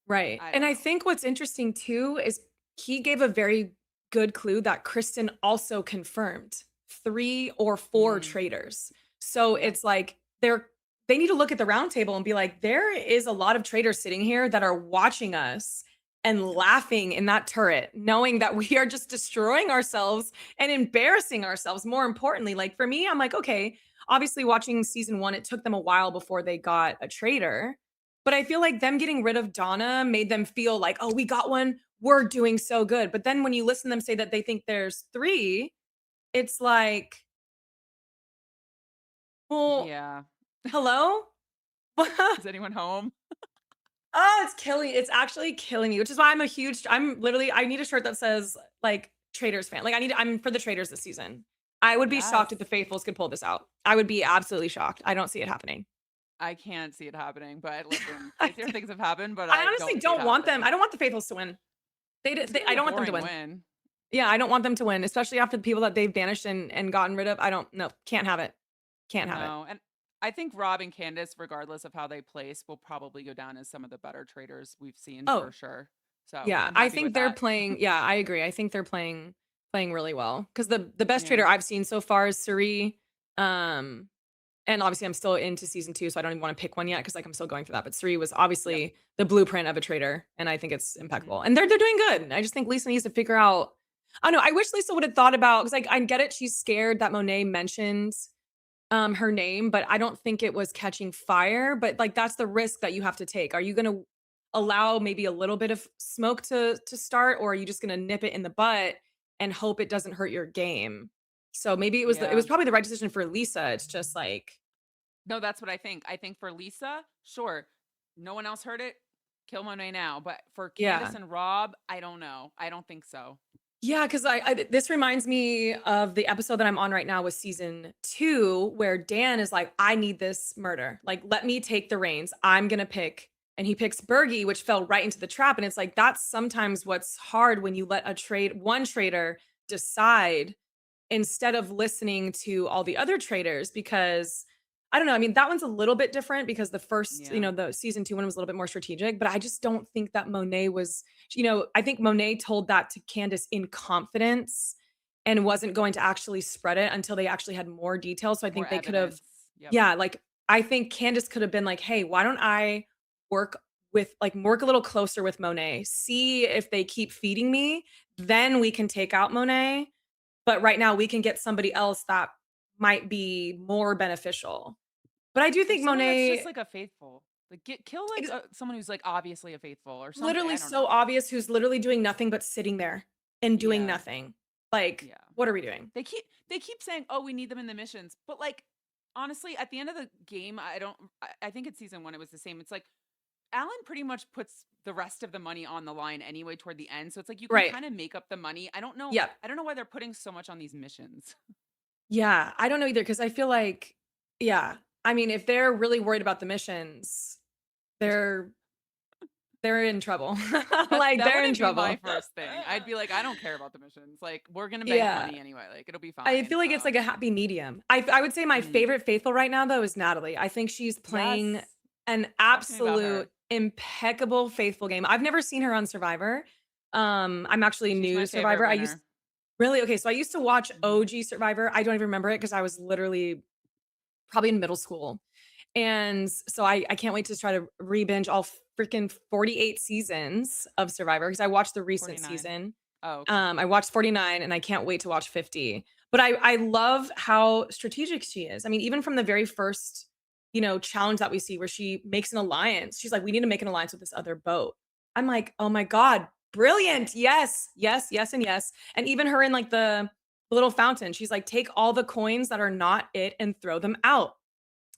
Right. I And don't I know. think what's interesting too is he gave a very good clue that Kristen also confirmed 3 or 4 Mm, traitors. So yep. it's like they need to look at the round table and be like, there is a lot of traitors sitting here that are watching us and Yep. laughing in that turret, knowing that we are just destroying ourselves and embarrassing ourselves. More importantly, like for me, I'm like, okay, obviously watching season 1, it took them a while before they got a traitor, but I feel like them getting rid of Donna made them feel like, "Oh, we got one. We're doing so good." But then when you listen to them say that they think there's 3, it's like, "Well, Yeah. hello?" Is anyone home? Oh, it's actually killing me, which is why I'm literally I need a shirt that says, like, Traitors fan. Like, I'm for the Traitors this season. I would be shocked if Yes. the faithfuls could pull this out. I would be absolutely shocked. I don't see it happening. I can't see it happening, but listen, I crazier things have happened, but I I honestly don't see it don't want them. happening. I don't want the faithfuls to win. It's They gonna I be a don't want them to boring win. win. Yeah, I don't want them to win, especially after the people that they've banished and gotten rid of. I don't no, can't have it. Can't have it. No, and I think Rob and Candace, regardless of how they place, will probably go down as some of the better traders we've seen Oh, for sure. So yeah, I'm I happy think with they're that. playing yeah, I agree. I think they're playing really well because the best Yeah. trader I've seen so far is Suri, um, and obviously I'm still into season 2, so I don't even wanna pick one yet because like, I'm still going through that, but Suri was Yep. obviously the blueprint of a trader, and I think it's Hmm. impeccable, and they're doing good. I just think Lisa needs to figure out I don't know, I wish Lisa would have thought about because like, I get it, she's scared that Monet mentioned her name, but I don't think it was catching fire, but, like, that's the risk that you have to take. Are you gonna allow maybe a little bit of smoke to start, or are you just gonna nip it in the butt and hope it doesn't hurt your game? So maybe it Yeah. was probably the right decision for Lisa. It's just like No, that's what I think. I think for Lisa, sure, no one else heard it. Kill Monet now. But for Candace yeah. and Rob, I don't know. I don't think so. Yeah, because I this reminds me of the episode that I'm on right now with season 2, where Dan is like, "I need this murder. Like, let me take the reins. I'm gonna pick." And he picks Bergie, which fell right into the trap. And it's like that's sometimes what's hard when you let one trader decide instead of listening to all the other traders because I don't know. I mean, that one's a little bit different because the first, Yeah. the season 2 one was a little bit more strategic, but I just don't think that Monet was, I think Monet told that to Candace in confidence and wasn't going to actually spread it until they actually had more details. So I More think they could have, evidence. Yep. yeah, like I think Candace could have been like, hey, why don't I work work a little closer with Monet, see if they keep feeding me, then we can take out Monet but right now we can get somebody else that might be more beneficial. But I do Or think someone that's just Monet like a faithful. Like kill like ex someone who's like obviously a faithful or something. literally I don't so know. obvious who's literally doing nothing but sitting there and doing Yeah. nothing. Like, Yeah. what are we doing? They keep saying, "Oh, we need them in the missions." But like honestly, at the end of the game, I don't I think it's season 1 it was the same. It's like Alan pretty much puts the rest of the money on the line anyway toward the end. So it's like you can Right. kind of make up the money. I don't know. Yep. I don't know why they're putting so much on these missions. Yeah, I don't know either because I feel like yeah, I mean, if they're really worried about the missions, they're they're in trouble. Like, That they're in wouldn't be my trouble. first thing. I'd be like, I don't care about the missions. Like, we're gonna bank Yeah. money anyway. Like, it'll be I fine. feel like it's like a happy medium. I would say my Mhm. favorite faithful right now though is Natalie. I think she's playing Yes. an Talk to me about absolute her. impeccable faithful game. I've never seen her on Survivor. I'm actually She's new my to favorite Survivor. I used winner. really okay, so I used to watch Mhm. OG Survivor. I don't even remember it because I was literally probably in middle school. And so I can't wait to try to re-binge all freaking 48 seasons of Survivor because I watched the recent 49. season. Oh, okay. I watched 49 and I can't wait to watch 50. But I love how strategic she is. I mean, even from the very first, challenge that we see where she makes an alliance. She's like, we need to make an alliance with this other boat. I'm like, oh my God, brilliant. Yes, yes, yes, and yes. And even her in like the little fountain, she's like, take all the coins that are not it and throw them out.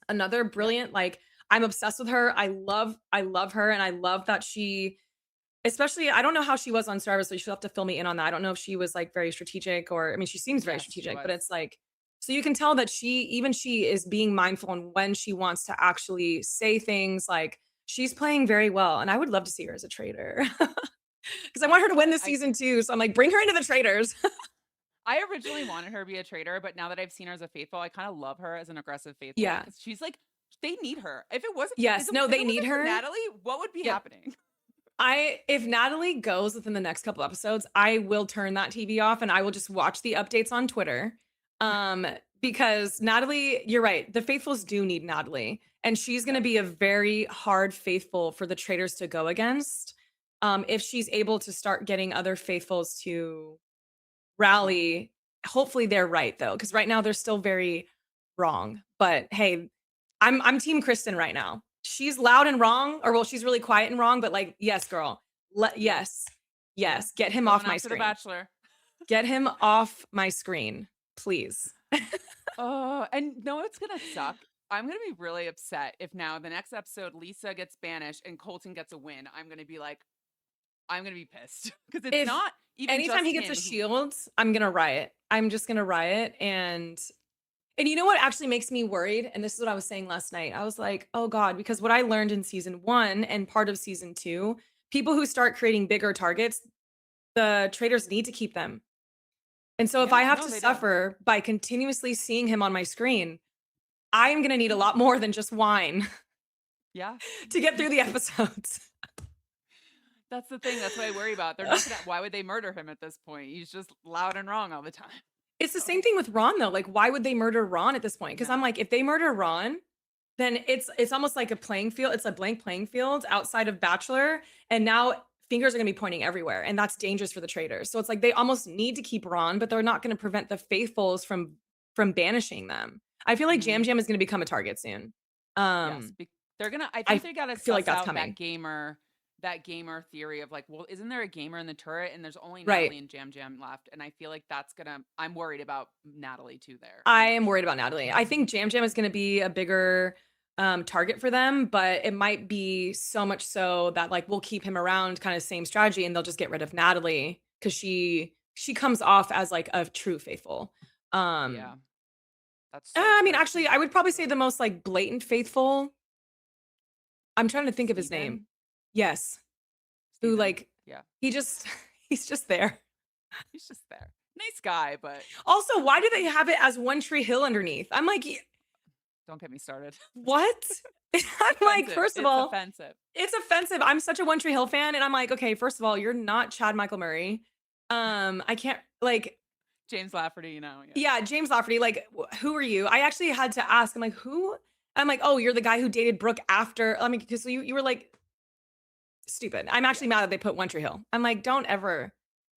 Another Yep. brilliant, like, I'm obsessed with her. I love her. And I love that she especially, I don't know how she was on Survivor, so she'll have to fill me in on that. I don't know if she was, like, very strategic or I mean, she seems very Yes, she strategic, but was. it's like so you can tell that she is being mindful on when she wants to actually say things, like, she's playing very well, and I would love to see her as a traitor because I want her to win this I season too, so I'm like, "Bring her into the traitors." I originally wanted her to be a traitor, but now that I've seen her as a faithful, I kind of love her as an aggressive faithful Yeah. because she's like, they need her. If it wasn't, Yes. No, if they it need wasn't for her. Natalie, what would be Yep. happening? I if Natalie goes within the next couple episodes, I will turn that TV off and I will just watch the updates on Twitter. Um, because Natalie, you're right. The faithfuls do need Natalie, and she's going to Yep. be a very hard faithful for the traitors to go against. If she's able to start getting other faithfuls to rally, hopefully they're right though, because right now they're still very wrong. But hey, I'm team Kristen right now. She's loud and wrong, or well, she's really quiet and wrong, but like, yes, girl. Yeah. Yes. Yeah. Yes. Get him off Going my after the screen. Bachelor. Get him off my screen, please. Oh, and no, it's gonna suck. I'm gonna be really upset if now the next episode Lisa gets banished and Colton gets a win. I'm gonna be like, I'm gonna be pissed because it's If not even Anytime just he gets a him who shield, I'm gonna riot. I'm just gonna riot. And you know what actually makes me worried? And this is what I was saying last night. I was like, oh God, because what I learned in season 1 and part of season 2, people who start creating bigger targets, the traders need to keep them. And so if yeah, I have no, to they do. suffer by continuously seeing him on my screen, I am gonna need a lot more than just wine Yeah. to get through the episodes. That's the thing, that's what I worry about. They're not gonna why would they murder him at this point? He's just loud and wrong all the time. It's the So, same thing with Ron though. Like, why would they murder Ron at this point? Because I'm no. like, if they murder Ron, then it's almost like a playing field. It's a blank playing field outside of Bachelor, and now fingers are gonna be pointing everywhere, and that's dangerous for the traders. So it's like they almost need to keep Ron, but they're not gonna prevent the faithfuls from banishing them. I feel like Jam Mhm. Jam is gonna become a target soon. Yes, Um, they're gonna I I think they gotta feel like suss that's out coming. that gamer theory of like, well, isn't there a gamer in the turret? And there's only Right. Natalie and Jam Jam left. And I feel like that's gonna I'm worried about Natalie too there. I'm I not am worried sure. about Natalie. I think Jam Jam is gonna be a bigger, target for them, but it might be so much so that, like, we'll keep him around, kinda same strategy, and they'll just get rid of Natalie because she comes off as, like, a true faithful. Yeah, Um, that's so I mean, true. actually, I would probably say the most, like, blatant faithful, I'm trying to think of his name. Steven? Yes, who, Steven. like, Yeah. he just he's just there. He's just there. Nice guy, but Also, why do they have it as One Tree Hill underneath? I'm like, "Y don't get me started. what?" It's I'm like, offensive. first of It's all, offensive. it's offensive. I'm such a One Tree Hill fan, and I'm like, okay, first of all, you're not Chad Michael Murray. I can't like, James Lafferty, yeah. yeah, James Lafferty. Like, who are you? I actually had to ask. I'm like, who? I'm like, oh, you're the guy who dated Brooke after. I mean, because you were like stupid. I'm Yeah. actually mad that they put One Tree Hill. I'm like, don't ever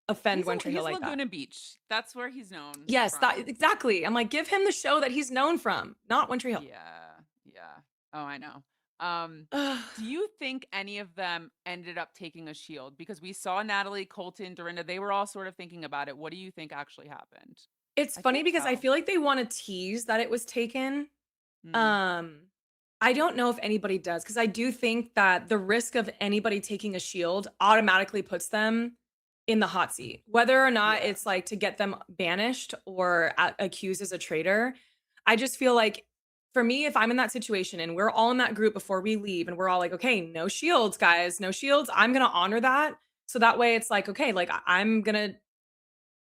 offend One Tree Hill He's like that. Laguna Beach. That's where he's known Yes, that from. exactly. I'm like, give him the show that he's known from, not One Tree Hill. Yeah. Yeah. Oh, I know. Um, Ugh. do you think any of them ended up taking a shield? Because we saw Natalie, Colton, Dorinda, they were all sort of thinking about it. What do you think actually happened? It's I funny can't because I tell. feel like they want to tease that it was taken. Mm, Um, I don't know if anybody does because I do think that the risk of anybody taking a shield automatically puts them in the hot seat, whether or not yeah. it's like to get them banished or accused as a traitor. I just feel like for me, if I'm in that situation and we're all in that group before we leave and we're all like, okay, no shields, guys, no shields, I'm going to honor that. So that way it's like, okay, like I'm going to,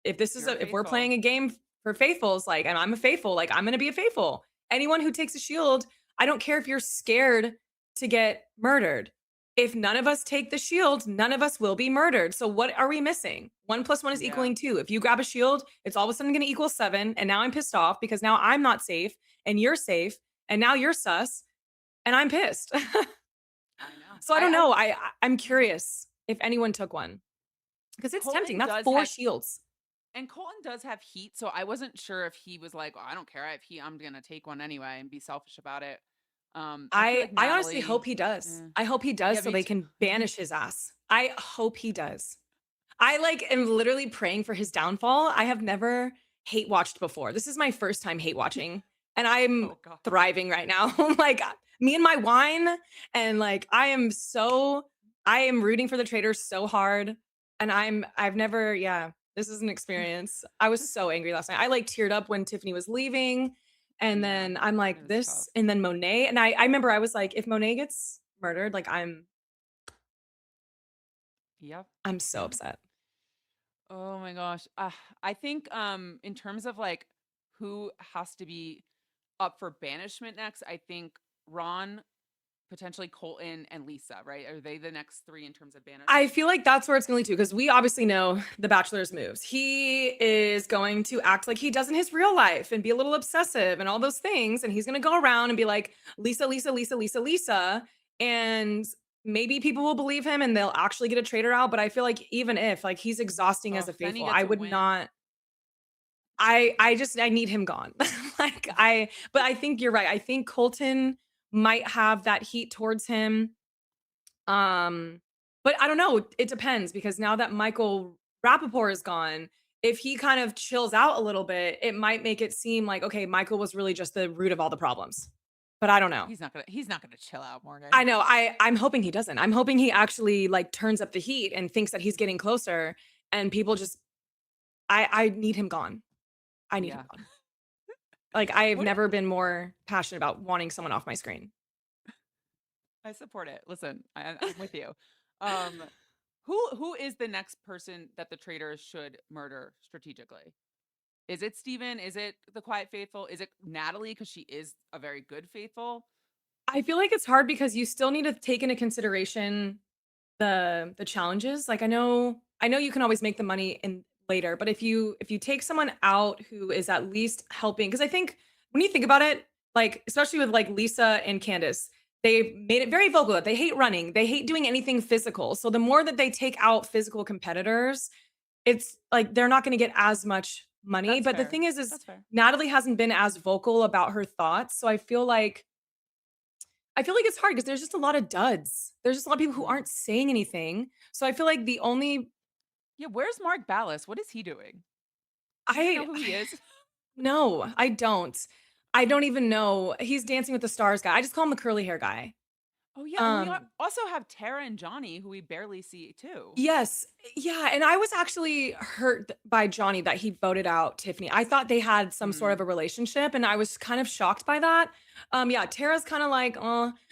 if this is You're a if we're faithful. playing a game for faithfuls, like, and I'm a faithful, like I'm gonna be a faithful. Anyone who takes a shield, I don't care if you're scared to get murdered. If none of us take the shield, none of us will be murdered. So what are we missing? 1 + 1 is Yeah. equaling 2. If you grab a shield, it's all of a sudden gonna equal 7. And now I'm pissed off because now I'm not safe and you're safe. And now you're sus and I'm pissed. I know. So I don't know. I'm curious if anyone took one. Because it's tempting. Colton That's does 4 have shields. and Colton does have heat, so I wasn't sure if he was like, "Oh, I don't care. I have heat. I'm gonna take one anyway and be selfish about it." I feel like I honestly hope Natalie, he does. eh. I hope he does Yeah, so me they too. can banish his ass. I hope he does. I, like, am literally praying for his downfall. I have never hate watched before. This is my first time hate watching, and I'm Oh god. thriving right now. Like, me and my wine, and, like, I am rooting for the Traitors so hard, and I've never yeah, this is an experience. I was so angry last night. I, like, teared up when Tiffany was leaving, and Yeah, then I'm it like, was tough. "This" and then Monet, and I remember I was like, "If Monet gets murdered, like, Yep. I'm so Yep. upset." Oh my gosh. I think in terms of like who has to be up for banishment next, I think Ron, potentially Colton and Lisa, right? Are they the next three in terms of I banishment? feel like that's where it's gonna lead to because we obviously know the Bachelor's moves. He is going to act like he does in his real life and be a little obsessive and all those things. And he's gonna go around and be like, Lisa, Lisa, Lisa, Lisa, Lisa. And maybe people will believe him and they'll actually get a traitor out. But I feel like even if like he's exhausting as Oh, a then he faithful, gets I a would win. not. I need him gone. Like but I think you're right. I think Colton might have that heat towards him. Um, but I don't know, it depends because now that Michael Rappaport is gone, if he kind of chills out a little bit, it might make it seem like, okay, Michael was really just the root of all the problems. But I don't know. He's not gonna chill out, I Morgan. know. I'm hoping he doesn't. I'm hoping he actually like turns up the heat and thinks that he's getting closer and people just I need him gone. I need him Yeah. gone. Like, I've What never been more passionate about wanting someone off my screen. I support it. Listen, I'm with you. Um, who is the next person that the traitors should murder strategically? Is it Steven? Is it the Quiet Faithful? Is it Natalie? Because she is a very good faithful. I feel like it's hard because you still need to take into consideration the challenges. Like I know you can always make the money in later, but if you take someone out who is at least helping, because I think when you think about it, like especially with like Lisa and Candace, they've made it very vocal that they hate running, they hate doing anything physical. So the more that they take out physical competitors, it's like they're not going to get as much money. That's But the fair. thing is That's fair. Natalie hasn't been as vocal about her thoughts. So I feel like it's hard because there's just a lot of duds. There's just a lot of people who Mhm. aren't saying anything. So I feel like the only Yeah, where's Mark Ballas? What is he doing? Do you even know I who he is? no, I don't. I don't even know. He's Dancing with the Stars guy. I just call him the curly hair guy. Oh yeah, and we Um, also have Tara and Johnny, who we barely see too. yes. Yeah, and I was actually hurt by Johnny that he voted out Tiffany. I thought they had some sort of Mm, a relationship and I was kind of shocked by that. Yeah, Tara's kind of like,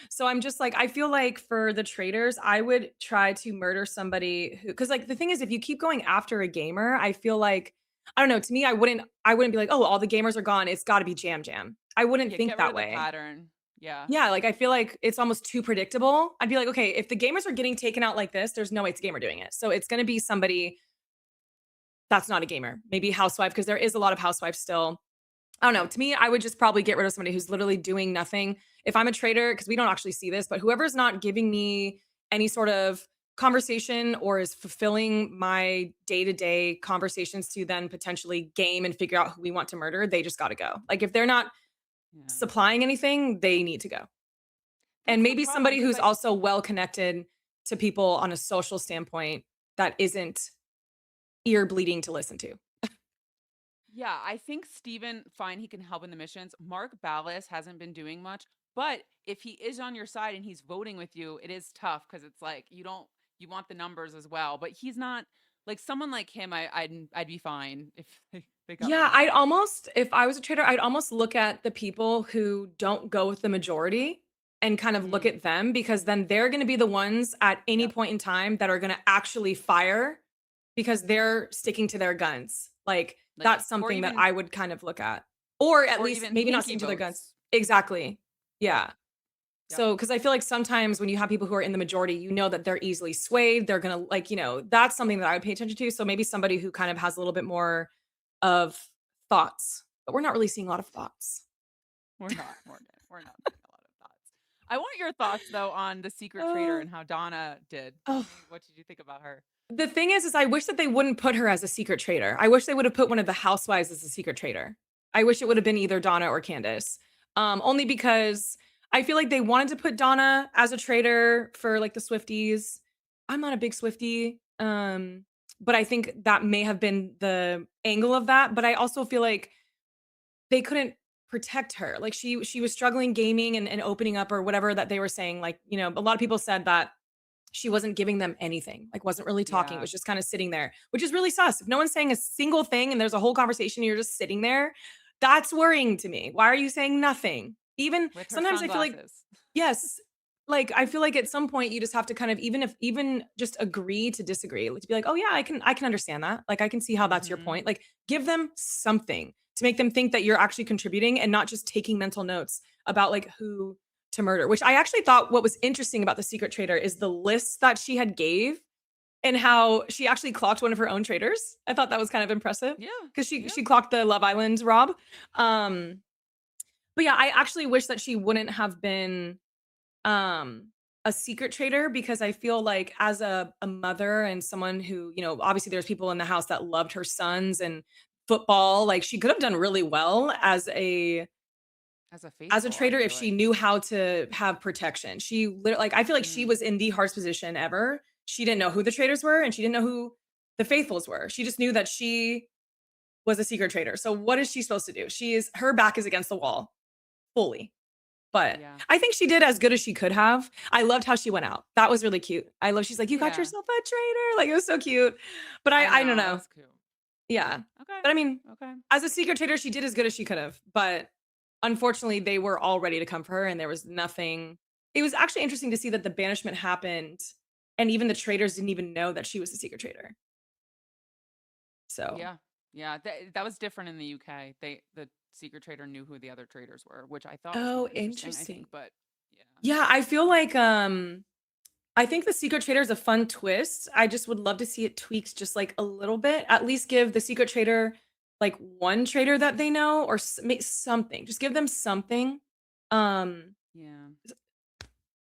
so I'm just like I feel like for the traitors, I would try to murder somebody who cuz like the thing is if you keep going after a gamer, I feel like I don't know, to me I wouldn't be like, "Oh, all the gamers are gone. It's got to be Jam Jam." I wouldn't yeah, think get rid that of the way. pattern. Yeah. Yeah, like, I feel like it's almost too predictable. I'd be like, "Okay, if the gamers are getting taken out like this, there's no way it's a gamer doing it." So it's gonna be somebody that's not a gamer. Maybe a housewife, because there is a lot of housewives still. I don't know. To me, I would just probably get rid of somebody who's literally doing nothing. If I'm a trader, because we don't actually see this, but whoever's not giving me any sort of conversation or is fulfilling my day-to-day conversations to then potentially game and figure out who we want to murder, they just gotta go. Like, if they're not Yeah. supplying anything, they need to go. And That's the maybe problem somebody because who's also well connected to people on a social standpoint that isn't ear bleeding to listen to. yeah, I think Steven, fine, he can help in the missions. Mark Ballas hasn't been doing much, but if he is on your side and he's voting with you, it is tough because it's like you want the numbers as well. But he's not like someone like him. I'd be fine if they got rid Yeah, of I'd him. almost if I was a trader, I'd almost look at the people who don't go with the majority and kind of look Mm, at them because then they're gonna be the ones at any yep. point in time that are gonna actually fire because they're sticking to their guns. Like, Like that's or something that even I would kind of look at. Or at or least even maybe not pinky sticking to their guns. votes. Exactly. Yep. Yeah. Yep. So, because I feel like sometimes when you have people who are in the majority, you know that they're easily swayed. They're gonna like, that's something that I would pay attention to. So maybe somebody who kind of has a little bit more of thoughts, but we're not really seeing a lot of thoughts. We're not seeing a lot of thoughts. I want your thoughts though on the secret traitor Uh, and how Donna did. Tell oh, me what did you think about her? the thing is I wish that they wouldn't put her as a secret traitor. I wish they would have put one of the housewives as a secret traitor. I wish it would have been either Donna or Candace. Only because I feel like they wanted to put Donna as a traitor for like the Swifties. I'm not a big Swiftie. But I think that may have been the angle of that. But I also feel like they couldn't protect her. Like she was struggling gaming and opening up or whatever that they were saying. Like, a lot of people said that she wasn't giving them anything, like wasn't really talking, Yeah, was just kind of sitting there, which is really sus. If no one's saying a single thing and there's a whole conversation, you're just sitting there, that's worrying to me. Why are you saying nothing? Even with her sometimes I feel like, sunglasses. yes, like I feel like at some point you just have to kind of even just agree to disagree. Like to be like, oh yeah, I can understand that. Like I can see how that's your Mhm. point. Like give them something to make them think that you're actually contributing and not just taking mental notes about like who to murder, which I actually thought what was interesting about the secret traitor is the lists that she had gave and how she actually clocked one of her own traitors. I thought that was kind of impressive Yeah. because she Yeah. she clocked the Love Island Rob. Um, but yeah, I actually wish that she wouldn't have been um a secret traitor because I feel like as a mother and someone who, obviously there's people in the house that loved her sons and football, like she could have done really well As a as a faithful, I trader if feel she like. knew how to have protection. I feel like she Mm. was in the hardest position ever. She didn't know who the traders were and she didn't know who the faithfuls were. She just knew that she was a secret trader. So what is she supposed to do? Her back is against the wall fully. But Yeah. I think she did as good as she could have. I loved how she went out. That was really cute. I love she's like, "You got Yeah. yourself a traitor." Like, it was so cute. But I I don't know. It know. was cute. Yeah. Okay. But I mean, Okay. as a secret traitor, she did as good as she could have. But unfortunately, they were all ready to come for her and there was nothing. It was actually interesting to see that the banishment happened and even the traitors didn't even know that she was a secret traitor. So, Yeah. Yeah. That was different in the UK. The secret trader knew who the other traders were, which I thought was oh, more interesting, I think. interesting. But yeah. Yeah, I feel like I think the secret trader is a fun twist. I just would love to see it tweaked just like a little bit. At least give the secret trader like one trader that they know or something. Just give them something. Um Yeah.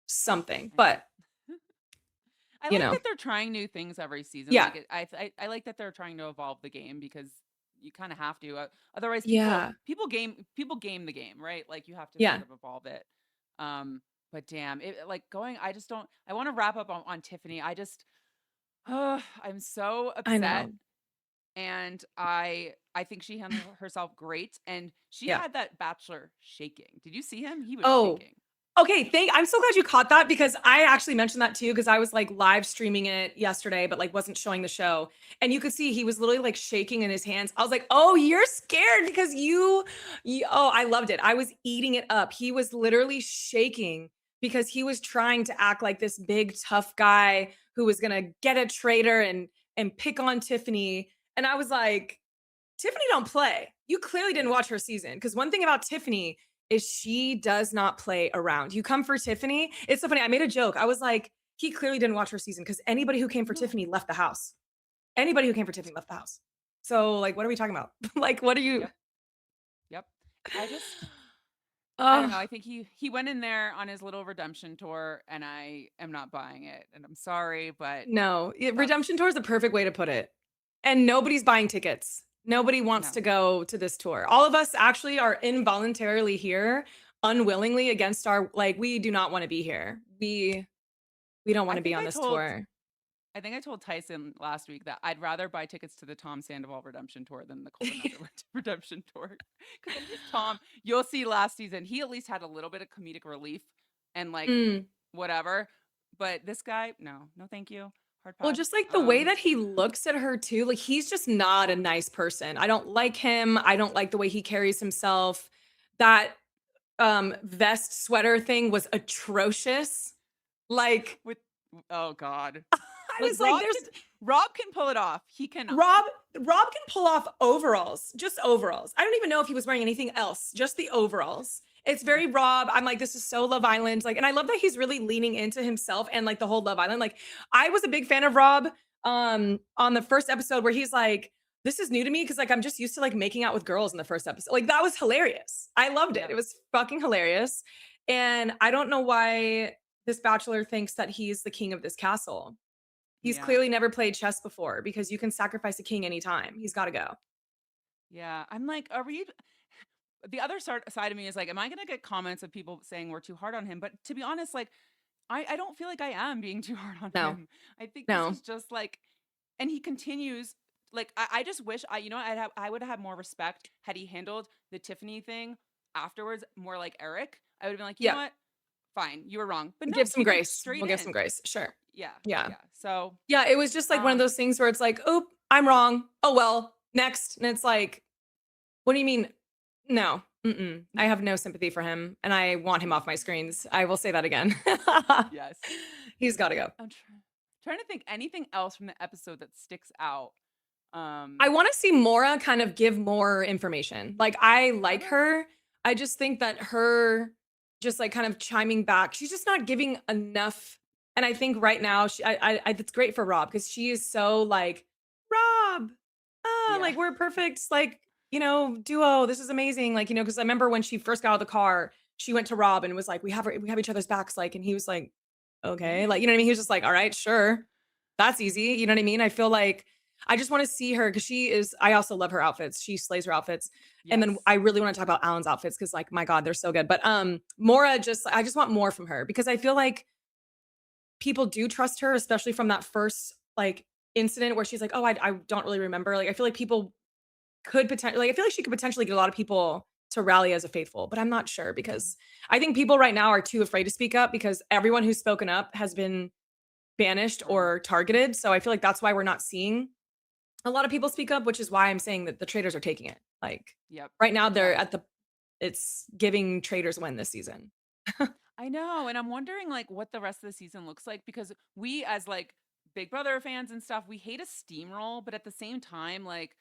something. I know. But, I you like know. that they're trying new things every season. Yeah. Like I like that they're trying to evolve the game because you kind of have to. Otherwise, Yeah. people game the game, right? Like you have to sort Yeah. of evolve it. Um, but damn, it like going. I just don't. I want to wrap up on Tiffany. I'm so I upset, know. and I think she handled herself great, and she Yeah. had that bachelor shaking. Did you see him? He was Oh, shaking. okay, I'm so glad you caught that because I actually mentioned that too because I was, like, live streaming it yesterday, but, like, wasn't showing the show, and you could see he was literally, like, shaking in his hands. I was like, "Oh, you're scared because you" oh, I loved it. I was eating it up. He was literally shaking because he was trying to act like this big tough guy who was gonna get a traitor and pick on Tiffany, and I was like, Tiffany don't play. You clearly didn't Yeah. watch her season because one thing about Tiffany is she does not play around. You come for Tiffany. It's so funny. I made a joke. I was like, he clearly didn't watch her season because anybody who came for No. Tiffany left the house. Anybody who came for Tiffany left the house. So, like, what are we talking about? Like, what are you? Yep. Yep. I just I don't know. Oh, I think he went in there on his little redemption tour, and I am not buying it. And I'm sorry, but no. that's Redemption tour is the perfect way to put it. And nobody's buying tickets. Nobody wants no, to go to this tour. All of us actually are involuntarily here, unwillingly against our like we do not want to be here. We don't want I to be think on I this told tour. I think I told Tyson last week that I'd rather buy tickets to the Tom Sandoval redemption tour than the Colton redemption tour. Because at least Tom, you'll see last season, he at least had a little bit of comedic relief and like Mm. whatever. But this guy, no, no, thank you. Hard Well, pass. just like the way that he looks at her too, like he's just not a nice person. I don't like him. I don't like the way he carries himself. That vest sweater thing was atrocious. Like with oh God. I Like was like there's Rob can pull it off. He cannot. Rob Rob can pull off overalls, just overalls. I don't even know if he was wearing anything else, just the overalls. It's very Rob. I'm like, this is so Love Island. Like, and I love that he's really leaning into himself and like the whole Love Island. Like, I was a big fan of Rob on the first episode where he's like, this is new to me because like I'm just used to like making out with girls in the first episode. Like that was hilarious. I loved it. Yep. It was fucking hilarious. And I don't know why this bachelor thinks that he's the king of this castle. He's Yeah. clearly never played chess before because you can sacrifice a king anytime. He's got to go. Yeah. I'm like, are we the other side of me is like, am I gonna get comments of people saying we're too hard on him? But to be honest, like I don't feel like I am being too hard on No, him. I think this no. is just like and he continues like I just wish I would have had more respect had he handled the Tiffany thing afterwards more like Eric. I would have been like, you know Yeah. what? Fine, you were wrong. But no, Give some he went grace. straight We'll give some in. grace. Sure. Yeah. Yeah. Yeah. So Yeah. It was just like one of um those things where it's like, oop, I'm wrong. Oh, well, next. And it's like, what do you mean? No. Mm-mm. I have no sympathy for him and I want him off my screens. I will say that again. yes. He's got to go. I'm trying to think anything else from the episode that sticks out. I Um, want to see Mora kind of give more information. Like I like okay. her. I just think that her just like kind of chiming back, she's just not giving enough. And I think right now, it's great for Rob because she is so like Rob, Yeah. like we're perfect, like duo. This is amazing, like because I remember when she first got out of the car, she went to Rob and was like, we have each other's backs," like, and he was like, "Okay," like what I mean. He was just like, "All right, sure, that's easy." You know what I mean? I feel like I just want to see her because she is. I also love her outfits. She slays her outfits. And then Yes. I really want to talk about Alan's outfits because, like, my God, they're so good. But Mora I just want more from her because I feel like people do trust her, especially from that first like incident where she's like, "Oh, I don't really remember." Like, I feel like people could potentially like I feel like she could potentially get a lot of people to rally as a faithful, but I'm not sure Mm, because I think people right now are too afraid to speak up because everyone who's spoken up has been banished thrown. or targeted. So I feel like that's why we're not seeing a lot of people speak up, which is why I'm saying that the Traitors are taking it. Like Yep. right now, Yeah. they're at the it's giving Traitors win this season. I know, and I'm wondering like what the rest of the season looks like because we as like Big Brother fans and stuff, we hate a steamroll, but at the same time, like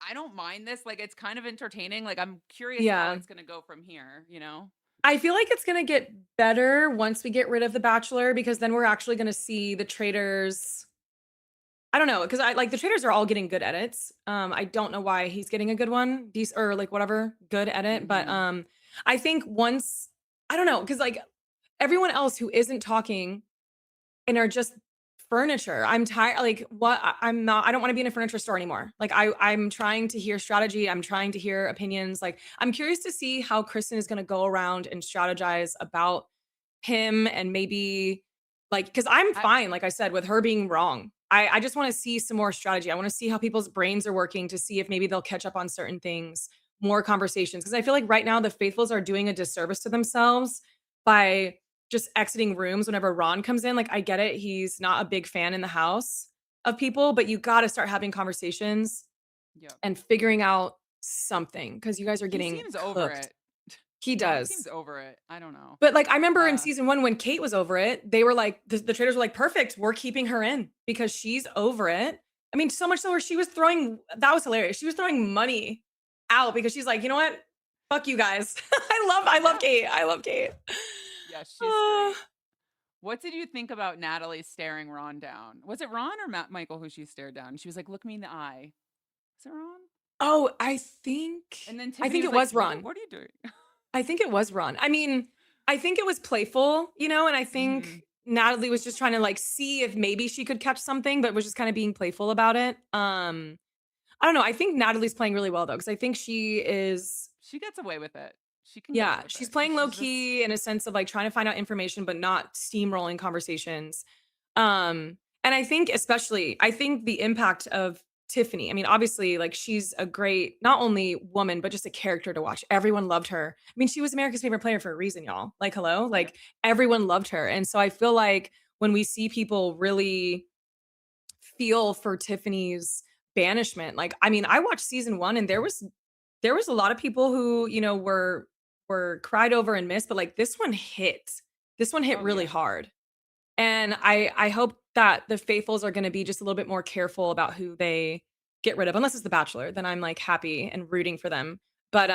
I don't mind this. Like it's kind of entertaining. Like I'm curious how Yeah. it's gonna go from here, you know? I feel like it's gonna get better once we get rid of The Bachelor because then we're actually gonna see the Traitors. I don't know because I like the Traitors are all getting good edits. I don't know why he's getting a good one, or like whatever, good edit. But Mm-hmm. I think once I don't know because like everyone else who isn't talking and are just furniture. I'm tired. Like what? I'm not. I don't want to be in a furniture store anymore. Like I'm trying to hear strategy. I'm trying to hear opinions. Like I'm curious to see how Kristen is going to go around and strategize about him and maybe like because I'm I fine. Like I said, with her being wrong. I just want to see some more strategy. I want to see how people's brains are working to see if maybe they'll catch up on certain things, more conversations. Because I feel like right now the faithfuls are doing a disservice to themselves by just exiting rooms whenever Ron comes in. Like, I get it. He's not a big fan in the house of people, but you got to start having conversations Yep. and figuring out something because you guys are He getting seems over cooked. it. He Ron seems does. over it. I don't know. But like, I remember in Uh season one when Kate was over it, they were like, the traders were like, perfect. We're keeping her in because she's over it. I mean, so much so where she was throwing, that was hilarious. She was throwing money out because she's like, you know what? Fuck you guys. I love yeah. Kate. I love Kate. Yeah, she's Ah. great. What did you think about Natalie staring Ron down? Was it Ron or Michael who she stared down? She was like, "Look me in the eye." Is it Ron? Oh, And then I Tiffany think was it like, was Ron. What are you doing?" I think it was Ron. I mean, I think it was playful, you know, and I hmm think Natalie was just trying to like see if maybe she could catch something, but was just kind of being playful about it. I don't know. I think Natalie's playing really well though, because I think she is, She gets away with it. She can get away yeah, with she's it. playing low She's just key in a sense of like trying to find out information, but not steamrolling conversations. And I think especially, I think the impact of Tiffany, I mean, obviously, like she's a great, not only woman, but just a character to watch. Everyone loved her. I mean, she was America's favorite player for a reason, y'all. Like, hello, yeah. like everyone loved her. And so I feel like when we see people really feel for Tiffany's banishment, like, I mean, I watched season one and there was a lot of people who, you know, were cried over and missed, but like this one hit. This one hit Oh really yeah. hard. And I hope that the faithfuls are gonna be just a little bit more careful about who they get rid of, unless it's The Bachelor, then I'm, like, happy and rooting for them. But,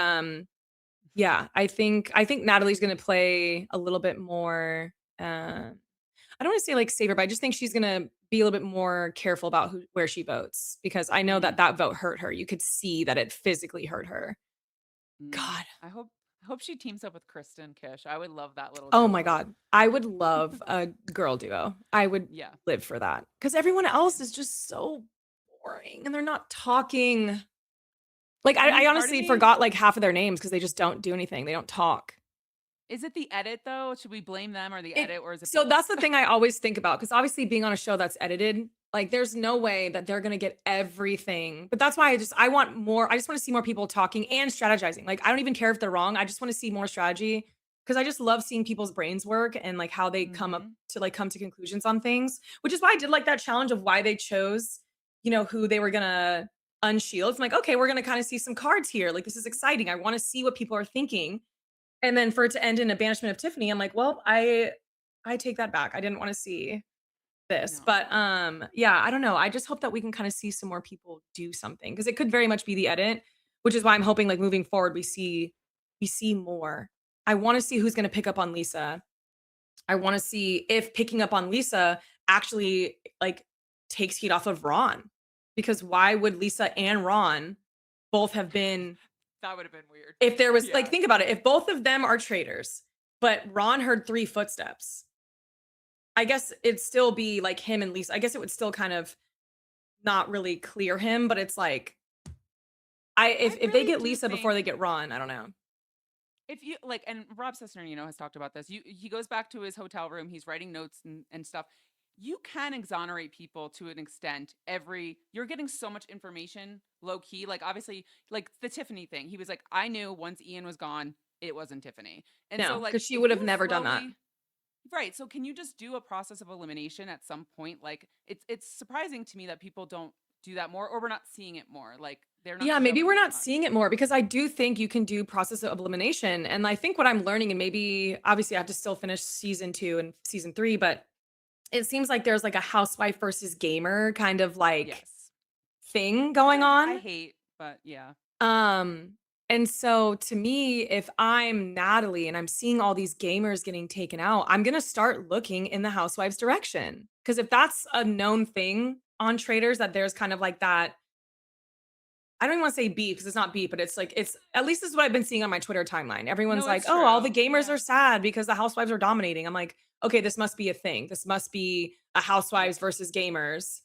yeah, I think Natalie's gonna play a little bit more, I don't wanna say, like, saver, but I just think she's gonna be a little bit more careful about where she votes, because I know that Mm, that vote hurt her. You could see that it physically hurt her. mm. God. I hope she teams up with Kristen Kish. I would love that little Oh my duo. god. I would love a girl duo. I would Yeah. live for that because everyone else Same. is just so boring and they're not talking. Like, I mean, I part of honestly me forgot, like, half of their names because they just don't do anything. They don't talk. is it the edit though? Should we blame them or the It edit or is it so both? that's the thing I always think about because obviously being on a show that's edited, like, there's no way that they're gonna get everything. But that's why I want more I just wanna see more people talking and strategizing. Like, I don't even care if they're wrong. I just wanna see more strategy because I just love seeing people's brains work and, like, how they Mhm. come to conclusions on things, which is why I did like that challenge of why they chose, you know, who they were gonna unshield. I'm like, "Okay, we're gonna kinda see some cards here. Like, this is exciting. I wanna see what people are thinking." And then for it to end in a banishment of Tiffany, I'm like, "Well, I take that back. I didn't wanna see this." No. But, yeah, I don't know. I just hope that we can kinda see some more people do something because it could very much be the edit, which is why I'm hoping, like, moving forward, we see more. I wanna see who's gonna pick up on Lisa. I wanna see if picking up on Lisa actually, like, takes heat off of Ron, because why would Lisa and Ron both have been That would have been weird. if there was like, Yeah. think about it, if both of them are traitors, but Ron heard 3 footsteps, I guess it'd still be, like, him and Lisa. I guess it would still kind of not really clear him, but it's like, I I if they really get do Lisa before think they get Ron, I don't know. if you like, and Rob Sessner, has talked about this. He goes back to his hotel room. He's writing notes and stuff. you can exonerate people to an extent. You're getting so much information low key. Like obviously, like the Tiffany thing. He was like, I knew once Ian was gone, it wasn't Tiffany. And so No, like because she if would you have never done that. slowly right, so can you just do a process of elimination at some point? Like it's surprising to me that people don't do that more, or we're not seeing it more. Like they're not Yeah, maybe showing we're it as not much. seeing it more because I do think you can do process of elimination. And I think what I'm learning, and maybe obviously I have to still finish season 2 and season 3, but it seems like there's like a housewife versus gamer kind of like Yes. thing Which going I on. hate, but yeah. Um, and so to me, if I'm Natalie and I'm seeing all these gamers getting taken out, I'm gonna start looking in the housewives' direction. Because if that's a known thing on traders, that there's kind of like that, I don't even want to say beef because it's not beef, but it's like it's at least this is what I've been seeing on my Twitter timeline. Everyone's No, like, it's "Oh, all the true. gamers are Yeah. sad because the housewives are dominating." I'm like, "Okay, this must be a thing. This must be a Yep. housewives versus gamers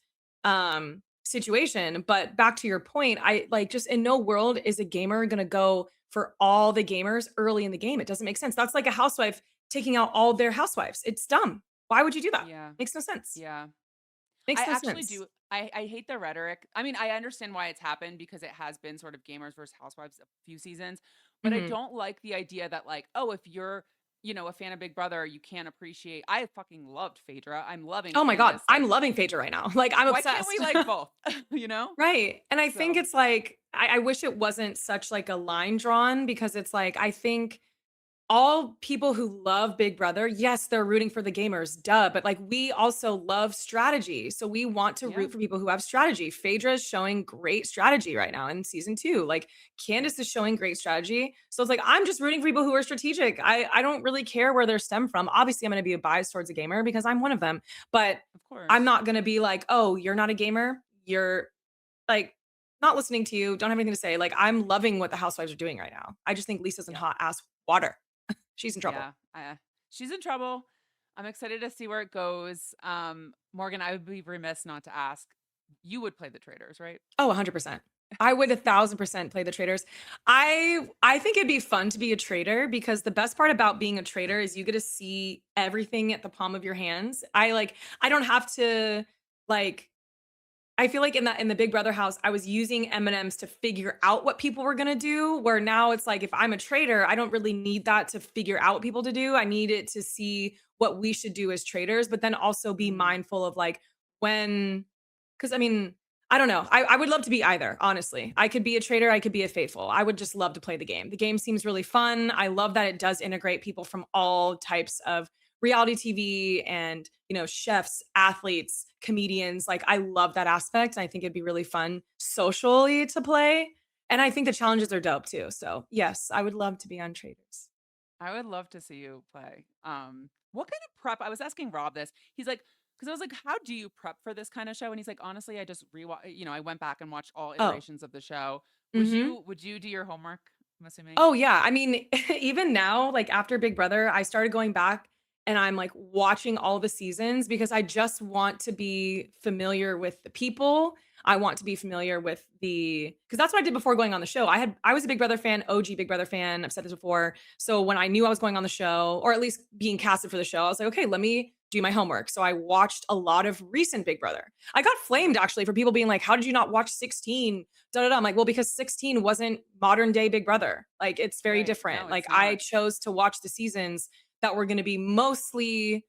situation." But back to your point, I like just in no world is a gamer going to go for all the gamers early in the game. It doesn't make sense. That's like a housewife taking out all their housewives. It's dumb. Why would you do that? Yeah. Makes no sense. Yeah. I Makes no actually sense. do. I hate the rhetoric. I mean, I understand why it's happened because it has been sort of gamers versus housewives a few seasons, but I Mhm. don't like the idea that like, oh, if you're, a fan of Big Brother, you can't appreciate. I fucking loved Phaedra. I'm loving Oh my god, Candace. I'm Like, loving Phaedra right now. Like I'm why can't we obsessed. like both? you know? Right, and I think So, it's like I wish it wasn't such like a line drawn because it's like I think all people who love Big Brother, yes, they're rooting for the gamers, duh, but like we also love strategy. So we want to yeah. root for people who have strategy. Phaedra is showing great strategy right now in season 2. Like Yep. Candace is showing great strategy. So it's like I'm just rooting for people who are strategic. I don't really care where they're stem from. Obviously, I'm going to be biased towards a gamer because I'm one of them, but Of I'm course. not going to be like, "Oh, you're not a gamer. You're like not listening to you, don't have anything to say." Like I'm loving what the housewives are doing right now. I just think Lisa's in Yeah. hot ass water. She's in trouble. Yeah. She's in trouble. I'm excited to see where it goes. Morgan, I would be remiss not to ask. You would play the Traitors, right? Oh, 100%. I would 1,000% play the traders. I think it'd be fun to be a trader because the best part about being a trader is you get to see everything at the palm of your hands. I don't have to like I feel like in the Big Brother house, I was using M&Ms to figure out what people were gonna do, where now it's like, if I'm a trader, I don't really need that to figure out what people to do. I need it to see what we should do as traders, but then also be Mhm. mindful of like when, because I mean, I don't know. I would love to be either, honestly. I could be a trader, I could be a faithful. I would just love to play the game. The game seems really fun. I love that it does integrate people from all types of reality TV and, chefs, athletes, comedians. Like I love that aspect. I think it'd be really fun socially to play. And I think the challenges are dope too. So, yes, I would love to be on Traders. I would love to see you play. What kind of prep? I was asking Rob this. He's like, because I was like, how do you prep for this kind of show? And he's like, honestly, I just rewatch. I went back and watched all Oh, iterations of the show. Would mhm. you? Would you do your homework? I'm assuming. Oh, yeah. I mean, even now, like after Big Brother, I started going back and I'm like watching all the seasons because I just want to be familiar with the people. I want to be familiar with because that's what I did before going on the show. I was a Big Brother fan, OG Big Brother fan. I've said this before. So when I knew I was going on the show, or at least being casted for the show, I was like, okay, let me do my homework. So I watched a lot of recent Big Brother. I got flamed Right. actually for people being like, how did you not watch 16? Da, da, da. I'm like, well, because 16 wasn't modern day Big Brother. Like it's very Right. No, different. Like it's I not. chose to watch the seasons that were going to be mostly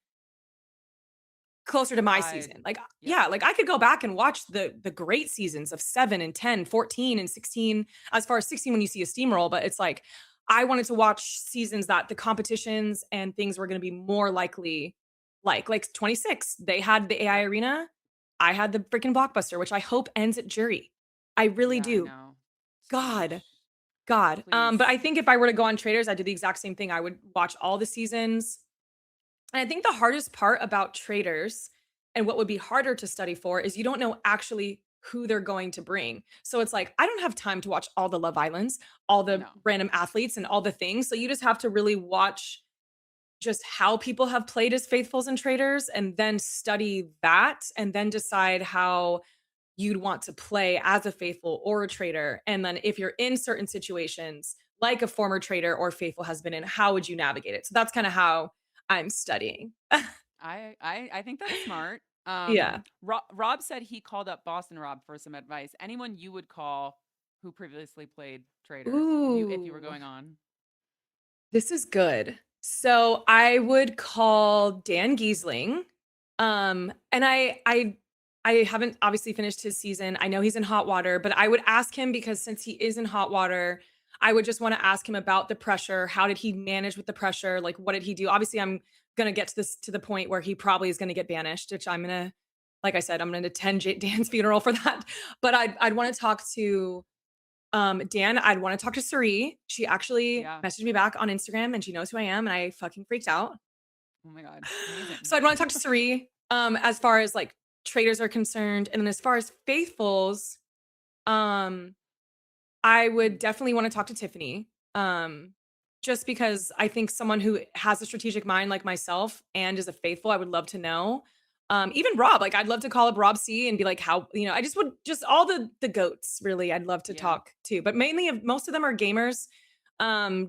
closer to my Tied. season. Like Yep. yeah, like I could go back and watch the great seasons of 7 and 10, 14 and 16 as far as 16 when you see a steamroll, but it's like I wanted to watch seasons that the competitions and things were going to be more likely like 26. They had the AI Yep. arena. I had the freaking blockbuster, which I hope ends at jury. I really Yeah, I do. know. So God. much. God. But Please. I think if I were to go on Traders, I'd do the exact same thing. I would watch all the seasons. And I think the hardest part about Traders and what would be harder to study for is you don't know actually who they're going to bring. So it's like, I don't have time to watch all the Love Islands, all the No. random athletes, and all the things. So you just have to really watch just how people have played as faithfuls and traders and then study that and then decide how you'd want to play as a faithful or a traitor. And then if you're in certain situations, like a former traitor or faithful has been in, how would you navigate it? So that's kind of how I'm studying. I think that's smart. Yeah. Rob said he called up Boston Rob for some advice. Anyone you would call who previously played Traitors if you were Ooh, going on? this is good. So I would call Dan Giesling. And I haven't obviously finished his season. I know he's in hot water, but I would ask him because since he is in hot water, I would just want to ask him about the pressure. How did he manage with the pressure? Like, what did he do? Obviously, I'm gonna get to this to the point where he probably is gonna get banished, which I'm gonna, like I said, I'm gonna attend Dan's funeral for that. But I'd want to talk to Dan. I'd want to talk to Suri. She actually Yeah. messaged me back on Instagram and she knows who I am, and I fucking freaked out. Oh my god. Amazing. So I'd want to talk to Suri as far as like traders are concerned. And then as far as faithfuls, um, I would definitely want to talk to Tiffany. Just because I think someone who has a strategic mind like myself and is a faithful, I would love to know. Even Rob, like I'd love to call up Rob C and be like, how, I just would just all the goats really I'd love to Yeah. talk to. But mainly most of them are gamers,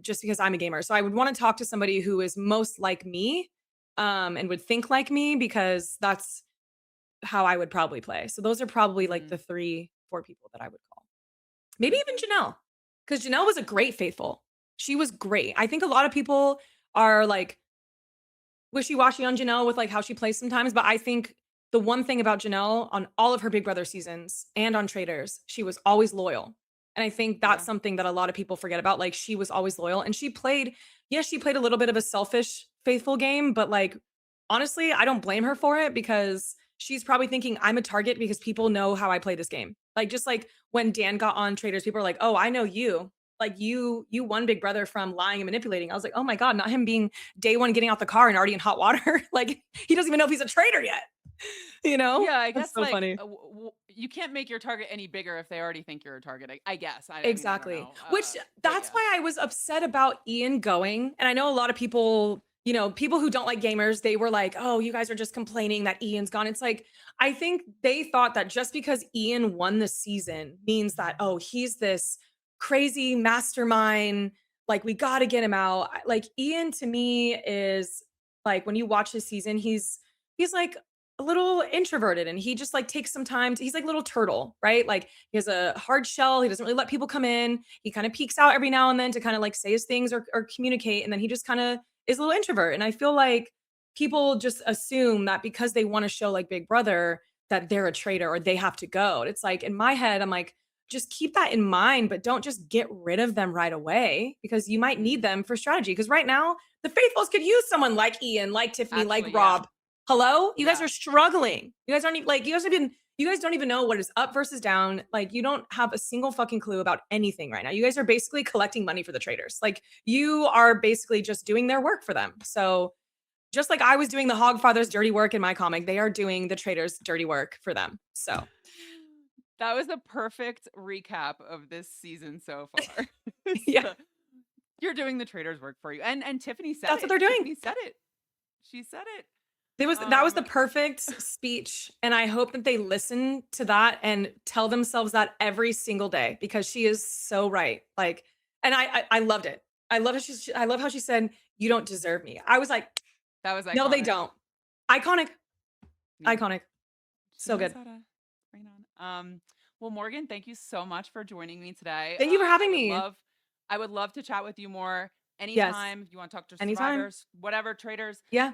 just because I'm a gamer. So I would want to talk to somebody who is most like me, and would think like me because that's how I would probably play. So those are probably like Mhm. the 3, 4 people that I would call. Maybe even Okay. Janelle, because Janelle was a great faithful. She was great. I think a lot of people are like wishy-washy on Janelle with like how she plays sometimes, but I think the one thing about Janelle on all of her Big Brother seasons and on Traitors, she was always loyal. And I think that's Yeah. something that a lot of people forget about. Like she was always loyal and she played, yes, she played a little bit of a selfish faithful game, but like honestly, I don't blame her for it because she's probably thinking I'm a target because people know how I play this game. Like just like when Dan got on Traitors, people are like, "Oh, I know you. Like you won Big Brother from lying and manipulating." I was like, "Oh my god, not him being day one getting out the car and already in hot water. Like he doesn't even know if he's a traitor yet." You know? Yeah, I That's guess so like funny. you can't make your target any bigger if they already think you're a target. I guess. I mean, I don't Exactly. know. Which But that's yeah. why I was upset about Ian going. And I know a lot of people, people who don't like gamers, they were like, "Oh, you guys are just complaining that Ian's gone." It's like I think they thought that just because Ian won the season means that, oh, he's this crazy mastermind, like we got to get him out. Like Ian to me is like when you watch his season, he's like a little introverted and he just like takes some time he's like a little turtle, right? Like he has a hard shell. He doesn't really let people come in. He kind of peeks out every now and then to kind of like say his things or communicate. And then he just kind of is a little introvert. And I feel like people just assume that because they want to show like Big Brother that they're a traitor or they have to go. It's like in my head, I'm like, just keep that in mind, but don't just get rid of them right away because you might need Mhm. them for strategy. Because right now, the faithfuls could use someone like Ian, like Tiffany, like Actually, yeah. Rob. Hello? You guys Yeah. are struggling. You guys aren't even like you guys don't even know what is up versus down. Like you don't have a single fucking clue about anything right now. You guys are basically collecting money for the traders. Like you are basically just doing their work for them. So just like I was doing the Hogfather's dirty work in my comic, they are doing the traders' dirty work for them. So That was a perfect recap of this season so far. yeah, So, you're doing the trader's work for you. And Tiffany said that's what it. they're doing. Tiffany said it. She said it. That was Um the perfect speech, and I hope that they listen to that and tell themselves that every single day because she is so right. Like, and I loved it. I love how she said, "You don't deserve me." I was like, that was "No, they iconic. don't." Iconic, Yeah. iconic, She so knows good. how to bring it on. Well, Morgan, thank you so much for joining me today. Thank you for having me. I would love to chat with you more Yes, anytime. If you want to talk to anytime. survivors, whatever, traders. Yeah.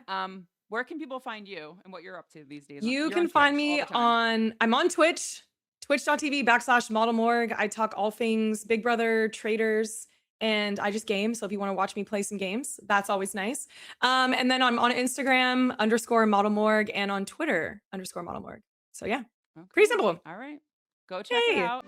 Where can people find you and what you're up to these days? You You're on can find Twitch all me the time. I'm on Twitch, twitch.tv/Model Morgue. I talk all things Big Brother, traders, and I just game. So if you want to watch me play some games, that's always nice. And then I'm on Instagram _Model Morgue and on Twitter _Model Morgue. So yeah, pretty Okay. simple. All right. Go check it Yay. out.